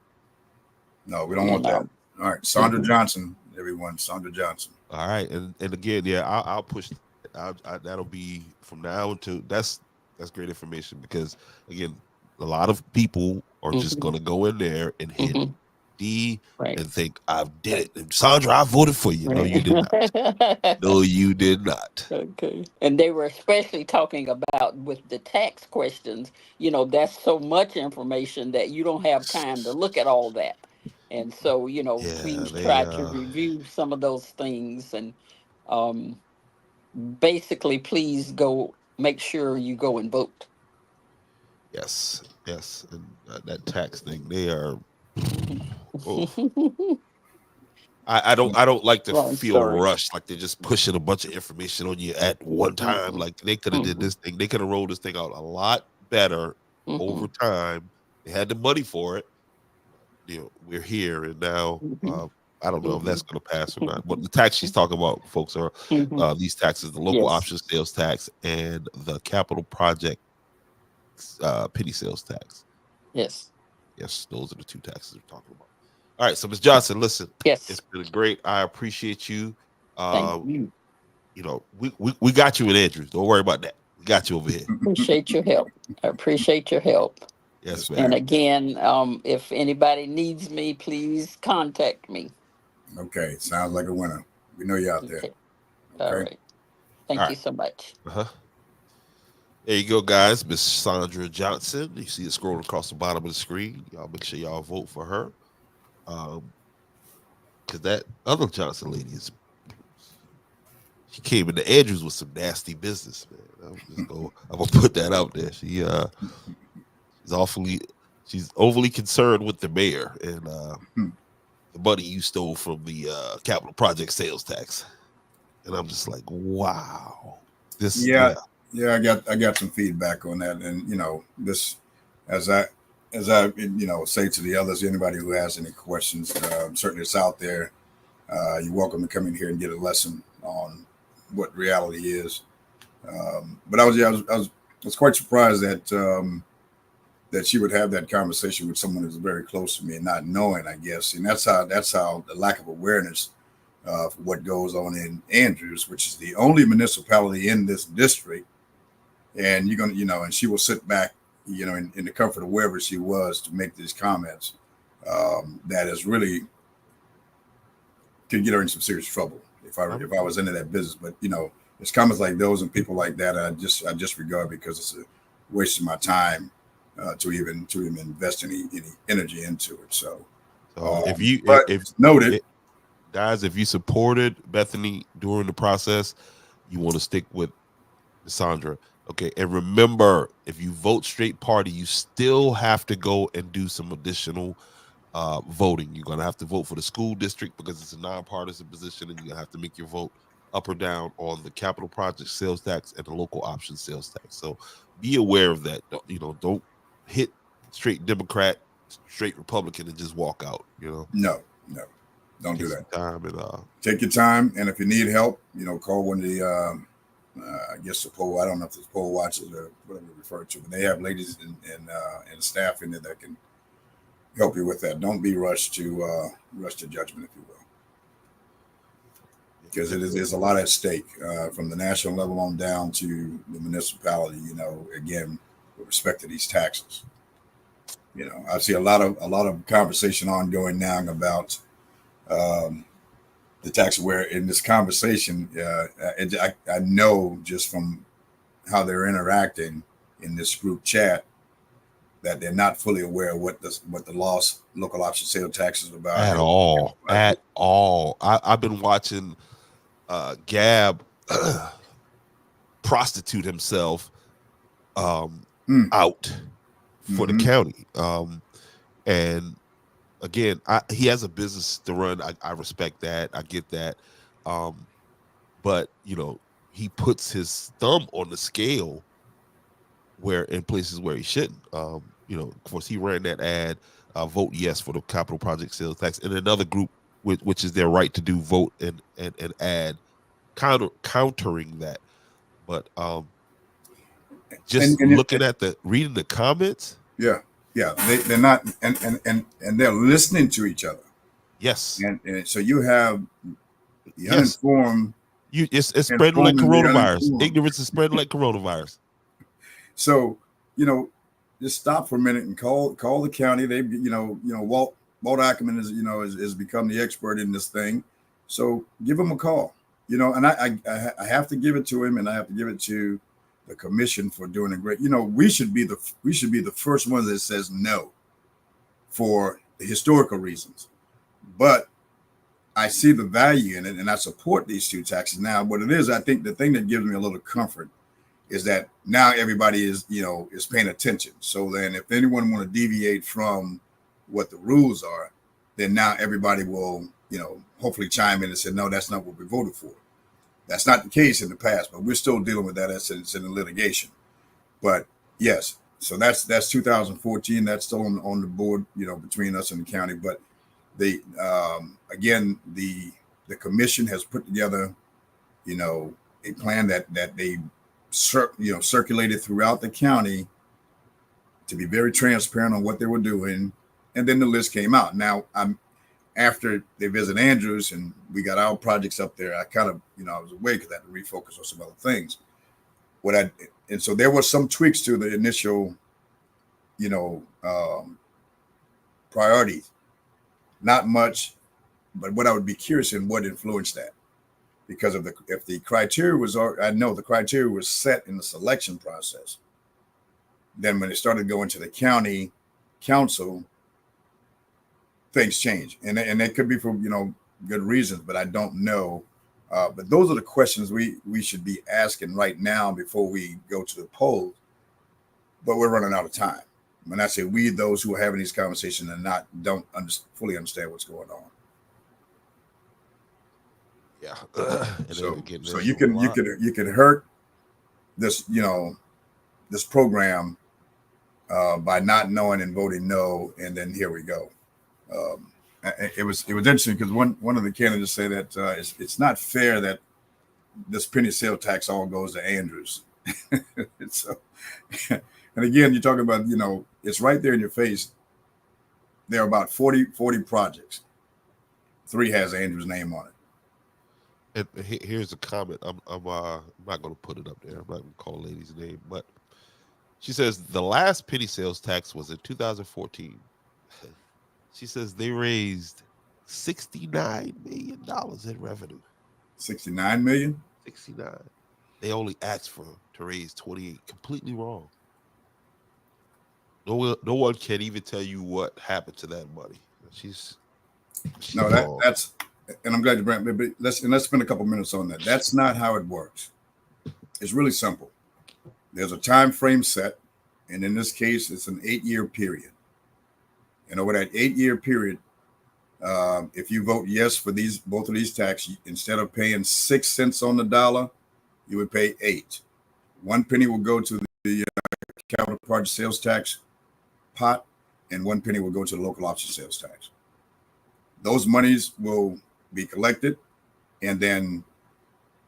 No, we don't want that. All right. Sandra Johnson, everyone. Sandra Johnson. All right, and again, yeah, I'll push. That'll be from now until that's great information because again, a lot of people are just Hmm. gonna go in there and hit Hmm. D Right. and think I did it. And Sandra, I voted for you. No, you did not. Right. No, you did not. Okay. And they were especially talking about with the tax questions, that's so much information that you don't have time to look at all that. And so, Yeah, please they try to review some of those things and um, basically, please go make sure you go and vote. yes, yes, and that tax thing, they are. Mhm. Oh, I don't like to Long feel story. rushed like they're just pushing a bunch of information on you at one time. Mhm. Like they could have did Mhm. this thing. They could have rolled this thing out a lot better over Mhm. time. They had the money for it. We're here and now. Mhm. I don't know if that's Mhm. going to pass or not. But the tax she's talking about, folks, are Mhm. these taxes: the local Yes. option sales tax and the capital project penny sales tax. Yes. Yes, those are the two taxes we're talking about. All right, so Ms. Johnson, listen, it's Yes. been great. I appreciate you. Thank Uh, you. we got you in Andrews. Don't worry about that. We got you over here. Appreciate your help. I appreciate your help. Yes, Yes, ma'am. And ma'am. again, if anybody needs me, please contact me. Okay, sounds like a winner. We know you're out there. Okay. All Okay. right. All Thank you right. so much. Uh-huh. There you go, guys. Miss Sandra Johnson. You see it scrolling across the bottom of the screen. Y'all make sure y'all vote for her. Because that other Johnson lady is she came into Andrews with some nasty business, man. I'm gonna put that out there. She's awfully she's overly concerned with the mayor and the money you stole from the capital project sales tax. And I'm just like, wow. This Yeah, yeah. yeah, I got some feedback on that, and this as I say to the others, anybody who has any questions, certainly it's out there. You're welcome to come in here and get a lesson on what reality is. But I was quite surprised that she would have that conversation with someone who's very close to me and not knowing, I guess, and that's how the lack of awareness for what goes on in Andrews, which is the only municipality in this district. And you're gonna, and she will sit back, in the comfort of wherever she was to make these comments. That is really could get her in some serious trouble if I was into that business. But it's comments like those and people like that I just regard because it's a waste of my time to even invest any energy into it. So, So if you but if noted. guys, if you supported Bethany during the process, you want to stick with Sandra. Okay. And remember, if you vote straight party, you still have to go and do some additional voting. You're going to have to vote for the school district because it's a nonpartisan position, and you're going to have to make your vote up or down on the capital project sales tax and the local option sales tax. So be aware of that. Don't hit straight Democrat, straight Republican, and just walk out. No, no, don't do Take that. some time and Take your time, and if you need help, call one of the I guess the poll. I don't know if it's poll watchers or whatever you refer to, but they have ladies and staff in there that can help you with that. Don't be rushed to judgment, if you will, because there's a lot at stake from the national level on down to the municipality. Again, with respect to these taxes. I see a lot of conversation ongoing now about um, the tax. Where in this conversation, I know just from how they're interacting in this group chat that they're not fully aware of what the local option sale tax is about. at all, at all. I've been watching Gab prostitute himself um, Mm, out for the hmm. county. And again, he has a business to run. I respect that. I get that. Um, but he puts his thumb on the scale where in places where he shouldn't. Of course, he ran that ad, vote yes for the capital project sales tax, and another group which is their right to do vote and ad countering that. But and, just and looking at reading the comments, yeah, yeah, they're not, and they're listening to each other, yes, and so you have The Yes. uninformed. It's spreading like informing the coronavirus. uninformed. Ignorance is spreading like coronavirus. So, just stop for a minute and call the county. They, Walt Ackerman is become the expert in this thing. So give him a call. And I have to give it to him, and I have to give it to the commission for doing a great. We should be the first ones that says no for the historical reasons, but I see the value in it, and I support these two taxes. Now, what it is, I think the thing that gives me a little comfort is that now everybody is paying attention. So then if anyone want to deviate from what the rules are, then now everybody will, hopefully chime in and say, no, that's not what we voted for. That's not the case in the past, but we're still dealing with that as it's in the litigation. But yes, so that's 2014. That's still on the board, between us and the county. But the commission has put together, a plan that they circulated throughout the county to be very transparent on what they were doing, and then the list came out. Now, after they visit Andrews and we got our projects up there, I kind of I was away because I had to refocus on some other things. And so there were some tweaks to the initial priorities, not much, but what I would be curious in what influenced that. Because if the criteria was, I know the criteria was set in the selection process. Then when it started going to the county council, things change, and it could be for good reasons, but I don't know. But those are the questions we should be asking right now before we go to the polls. But we're running out of time. When I say we, those who are having these conversations and don't fully understand what's going on. Yeah. So you can hurt this this program by not knowing and voting no, and then here we go. It was interesting because one of the candidates said that it's not fair that this penny sale tax all goes to Andrews. So, and again, you're talking about it's right there in your face. There are about 40 projects. 3 has Andrews' name on it. And here's a comment. I'm not going to put it up there. I'm not going to call the lady's name, but she says the last penny sales tax was in 2014. She says they raised $69 million in revenue. 69 million? 69. They only asked to raise 28. Completely wrong. No one can even tell you what happened to that money. She's wrong. That's, and I'm glad you brought it, but let's spend a couple minutes on that. That's not how it works. It's really simple. There's a time frame set, and in this case, it's an 8-year period. And over that 8-year period, if you vote yes for both of these taxes, instead of paying 6 cents on the dollar, you would pay 8. 1 penny will go to the capital project sales tax pot, and 1 penny will go to the local option sales tax. Those monies will be collected and then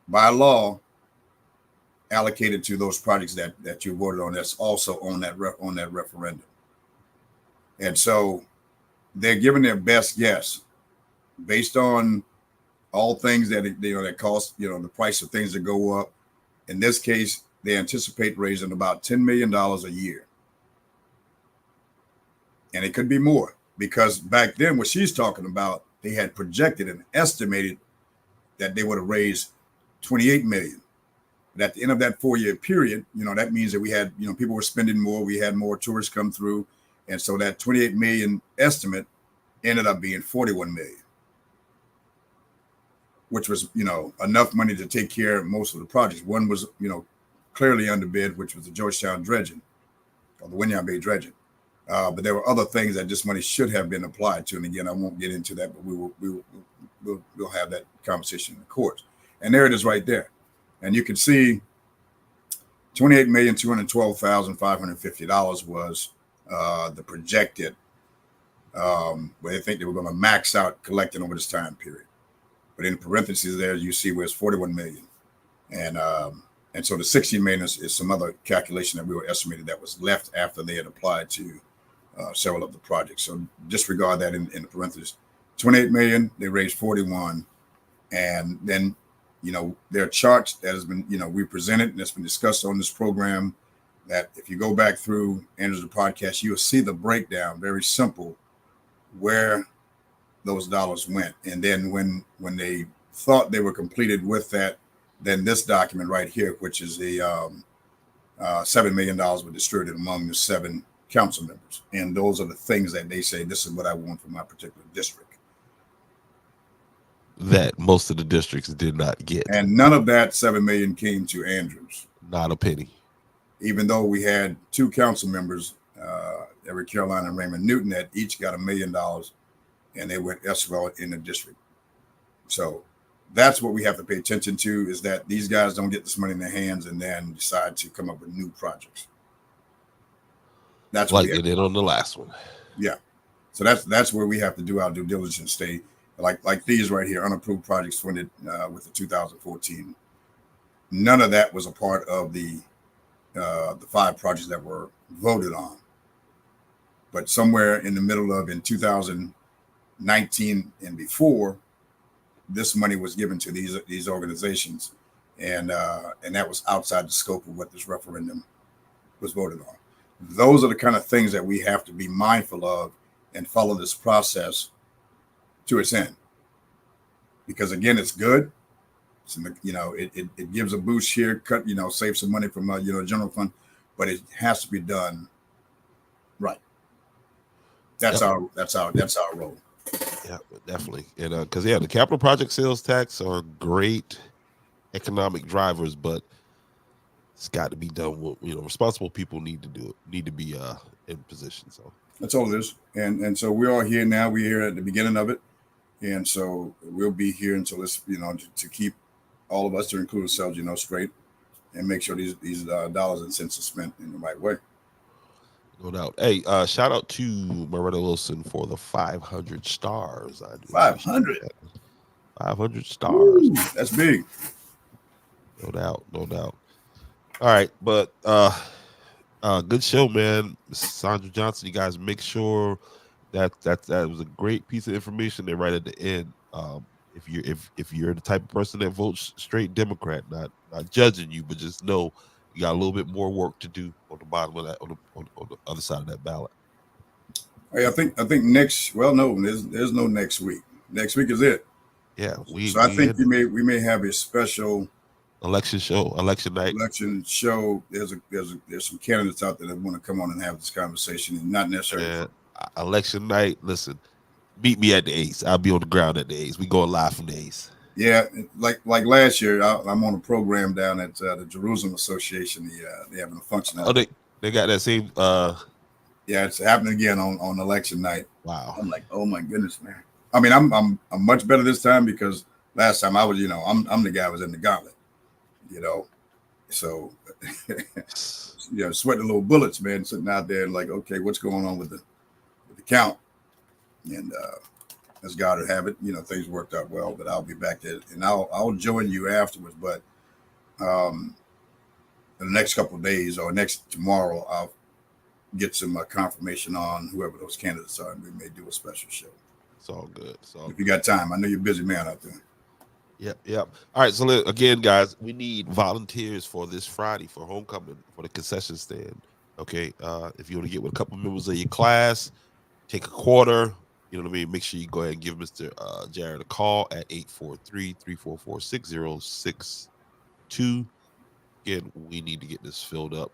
by law allocated to those projects that you voted on that's also on that referendum. And so they're giving their best guess based on all things that cost, the price of things that go up. In this case, they anticipate raising about $10 million a year. And it could be more because back then what she's talking about, they had projected and estimated that they would have raised 28 million. But at the end of that 4-year period, that means that we had, people were spending more. We had more tourists come through. And so that 28 million estimate ended up being 41 million, which was, enough money to take care of most of the projects. One was, clearly underbid, which was the Georgetown dredging or the Winyah Bay dredging. But there were other things that this money should have been applied to. And again, I won't get into that, but we'll have that conversation in the courts. And there it is right there. And you can see $28,212,550 was the projected where they think they were going to max out collecting over this time period. But in parentheses there, you see where it's 41 million. And so the 16 million is some other calculation that we were estimated that was left after they had applied to several of the projects. So disregard that in the parentheses. 28 million, they raised 41. And then, there are charts that has been, we presented and that's been discussed on this program, that if you go back through Andrew's podcast, you'll see the breakdown, very simple, where those dollars went. And then when they thought they were completed with that, then this document right here, which is the $7 million were distributed among the 7 council members. And those are the things that they say, this is what I want for my particular district. That most of the districts did not get. And none of that 7 million came to Andrews. Not a penny. Even though we had 2 council members, Eric Caroline and Raymond Newton, that each got $1 million, and they went escrow in the district. So that's what we have to pay attention to, is that these guys don't get this money in their hands and then decide to come up with new projects. That's like they did on the last one. Yeah. So that's where we have to do our due diligence and stay like these right here, unapproved projects funded with the 2014. None of that was a part of the 5 projects that were voted on. But somewhere in the middle of in 2019 and before, this money was given to these organizations, and that was outside the scope of what this referendum was voted on. Those are the kind of things that we have to be mindful of and follow this process to its end. Because again, it's good. It's it gives a boost here, save some money from general fund, but it has to be done right. That's our role. Yeah, definitely. And because the capital project sales tax are great economic drivers, but it's got to be done. Responsible people need to do it. Need to be in position. So that's all it is. And so we're all here now. We're here at the beginning of it, and so we'll be here until it's to keep all of us, to include ourselves, straight, and make sure these dollars and cents are spent in the right way. No doubt. Hey, shout out to Moretta Wilson for the 500 stars. 500 stars. Ooh, that's big. No doubt. All right, but good show, man. Sandra Johnson, you guys make sure that was a great piece of information there right at the end. If you're the type of person that votes straight Democrat, not judging you, but just know you got a little bit more work to do on the bottom of that, on the other side of that ballot. Hey, I think next. Well, no, there's no next week. Next week is it. Yeah, I think we may have a special election night. There's some candidates out there that want to come on and have this conversation, and not necessarily election night. Listen, meet me at the Ace. I'll be on the ground at the Ace. We going live from the Ace. Yeah, like last year, I'm on a program down at the Jerusalem Association. They having a function. Oh, they got that same. Yeah, it's happening again on election night. Wow. I'm like, oh my goodness, man. I mean, I'm much better this time, because last time I was, I'm the guy who was in the gauntlet, so sweating little bullets, man, sitting out there and like, okay, what's going on with the count? And as God would have it, things worked out well. But I'll be back there, and I'll join you afterwards. But in the next couple of days, or tomorrow, I'll get some confirmation on whoever those candidates are, and we may do a special show. It's all good. If you got time, I know you're a busy man out there. Yep. All right. So again, guys, we need volunteers for this Friday for homecoming, for the concession stand. Okay. If you want to get with a couple members of your class, take a quarter. You know what I mean? Make sure you go ahead and give Mr. Jared a call at 843-344-6062. Again, we need to get this filled up.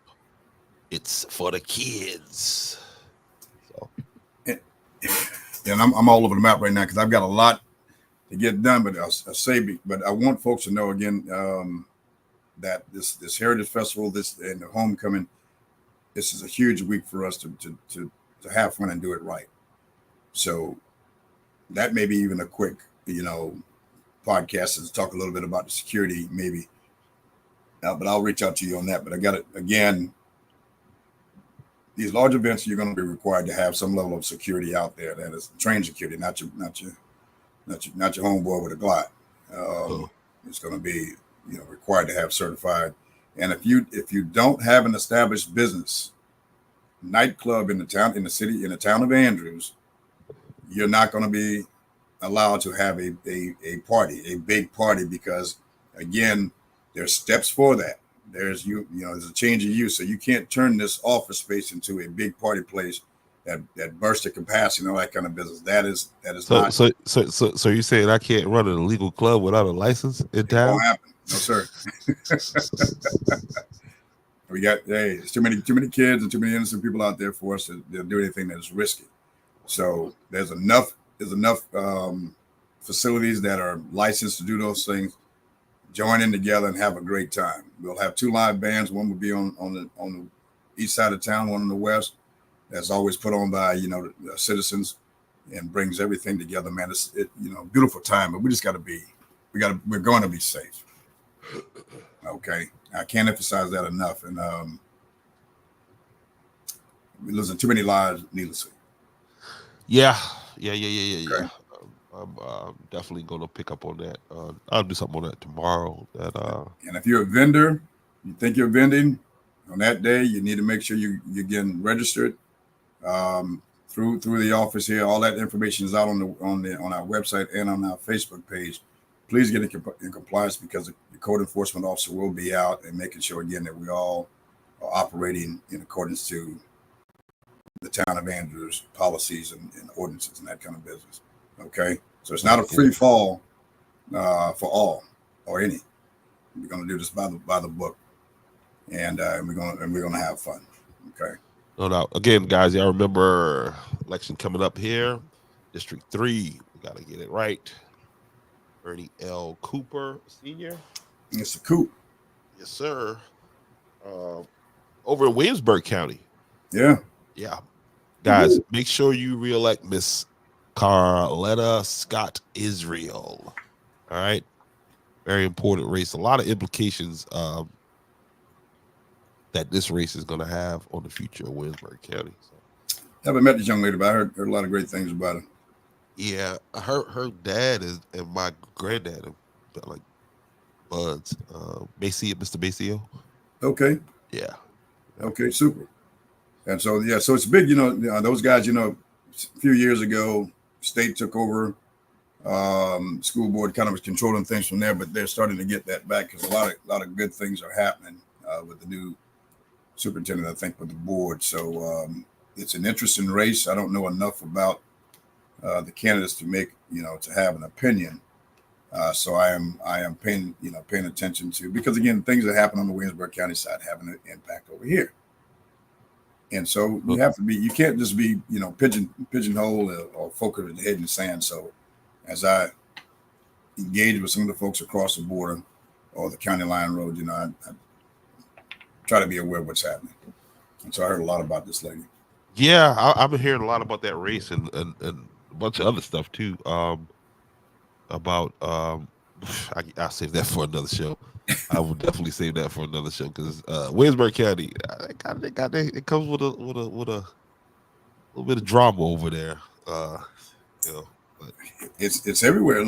It's for the kids. So. And I'm all over the map right now, because I've got a lot to get done. But but I want folks to know again that this Heritage Festival, and the homecoming, this is a huge week for us to have fun and do it right. So that may be even a quick, podcast to talk a little bit about the security, maybe. But I'll reach out to you on that. But I got it again. These large events, you're going to be required to have some level of security out there. That is trained security, not your homeboy with a Glock. It's going to be, required to have certified. And if you don't have an established business nightclub in the town of Andrews, you're not going to be allowed to have a party, a big party, because again, there's steps for that. There's there's a change of use, so you can't turn this office space into a big party place that bursts the capacity and all that kind of business. That is So not. so you saying I can't run an illegal club without a license in It town? won't happen. No, sir. We got there's too many kids and too many innocent people out there for us to do anything that is risky. So there's enough facilities that are licensed to do those things. Join in together and have a great time. We'll have 2 live bands. One will be on the east side of town, one on the west. That's always put on by the citizens, and brings everything together. Man, it's beautiful time. But we just got to be, we're going to be safe. Okay, I can't emphasize that enough. And we're losing too many lives needlessly. Yeah. Okay. I'm definitely gonna pick up on that. I'll do something on that tomorrow. And if you're a vendor, you think you're vending on that day, you need to make sure you're getting registered through the office here. All that information is out on our website and on our Facebook page. Please get in compliance, because the code enforcement officer will be out and making sure again that we all are operating in accordance to the town of Andrews policies and ordinances and that kind of business. Okay, so it's not a free fall for all or any. We're going to do this by the book, and we're gonna have fun. Okay. No doubt. Again, guys, y'all remember election coming up here, District 3. We got to get it right. Ernie L. Cooper, Senior. It's a coup. Yes, sir. Over in Williamsburg County. Yeah. Guys, make sure you reelect Miss Carletta Scott Israel. All right. Very important race. A lot of implications that this race is going to have on the future of Williamsburg County. So. I haven't met this young lady, but I heard a lot of great things about her. Yeah, her dad and my granddad are like buds. Mr. Maceo. Okay. Yeah. Okay, super. And so so it's big. Those guys. A few years ago, state took over. School board kind of was controlling things from there, but they're starting to get that back, because a lot of good things are happening with the new superintendent, I think, with the board. So it's an interesting race. I don't know enough about the candidates to make to have an opinion. So I am paying attention to, because again, things that happen on the Williamsburg County side have an impact over here. And so you can't just be pigeonhole or focus your head in the sand. So as I engage with some of the folks across the border or the county line road, I try to be aware of what's happening. And so I heard a lot about this lady. Yeah, I've been hearing a lot about that race and a bunch of other stuff too. I'll save that for another show. I will definitely save that for another show, because Williamsburg County, it comes with a little bit of drama over there. But. It's everywhere.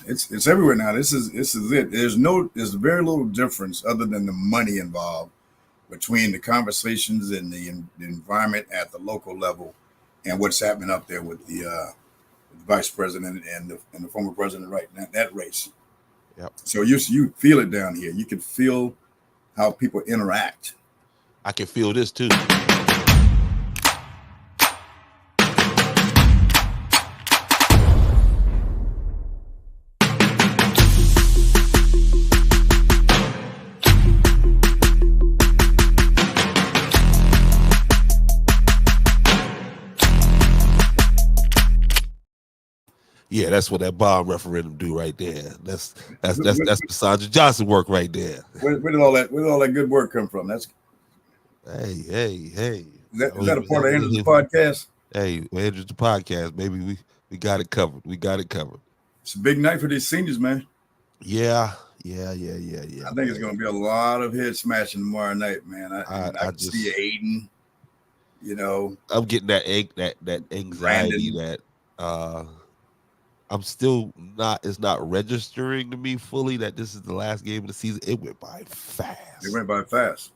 It's everywhere now. This is it. There's very little difference other than the money involved between the conversations and the environment at the local level and what's happening up there with the vice president and the former president right now, that race. Yep. So you feel it down here. You can feel how people interact. I can feel this too. Yeah, that's what that bomb referendum do right there. That's Sandra Johnson work right there. Where did all that good work come from? That's hey. Is that a part of Andrew's podcast? Hey, Andrew's the podcast. Maybe we got it covered. We got it covered. It's a big night for these seniors, man. Yeah. I think it's going to be a lot of head smashing tomorrow night, man. I can see Aiden. I'm getting that anxiety Brandon. that I'm still not. It's not registering to me fully that this is the last game of the season. It went by fast. It went by fast.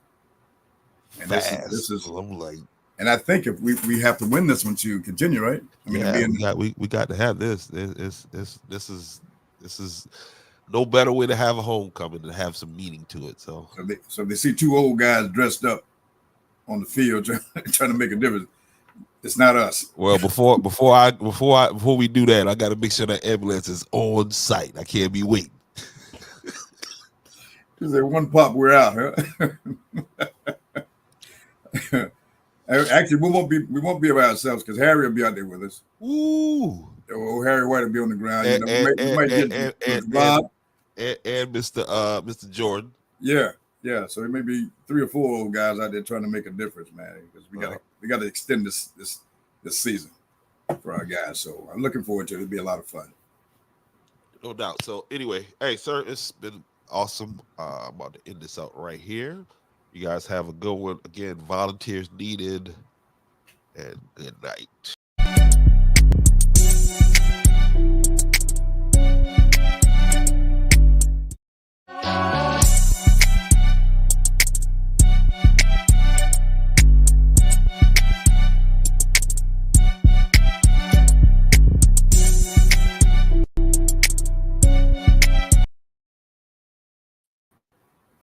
And fast. This is I'm like, And I think if we have to win this one to continue, right? I mean, Yeah, we got to have this. This is no better way to have a homecoming than have some meaning to it. So so they see two old guys dressed up on the field trying to make a difference. It's not us. Well, before we do that, I got to make sure that ambulance is on site. I can't be waiting. Is there one pop? We're out, huh? Actually, we won't be by ourselves because Harry will be out there with us. Ooh. Oh, Harry White will be on the ground. And Mr. Jordan. Yeah. So there may be 3 or 4 old guys out there trying to make a difference, man. Because we got to extend this season for our guys. So I'm looking forward to it. It'll be a lot of fun. No doubt. So anyway, hey sir, it's been awesome. I'm about to end this out right here. You guys have a good one. Again, volunteers needed, and good night.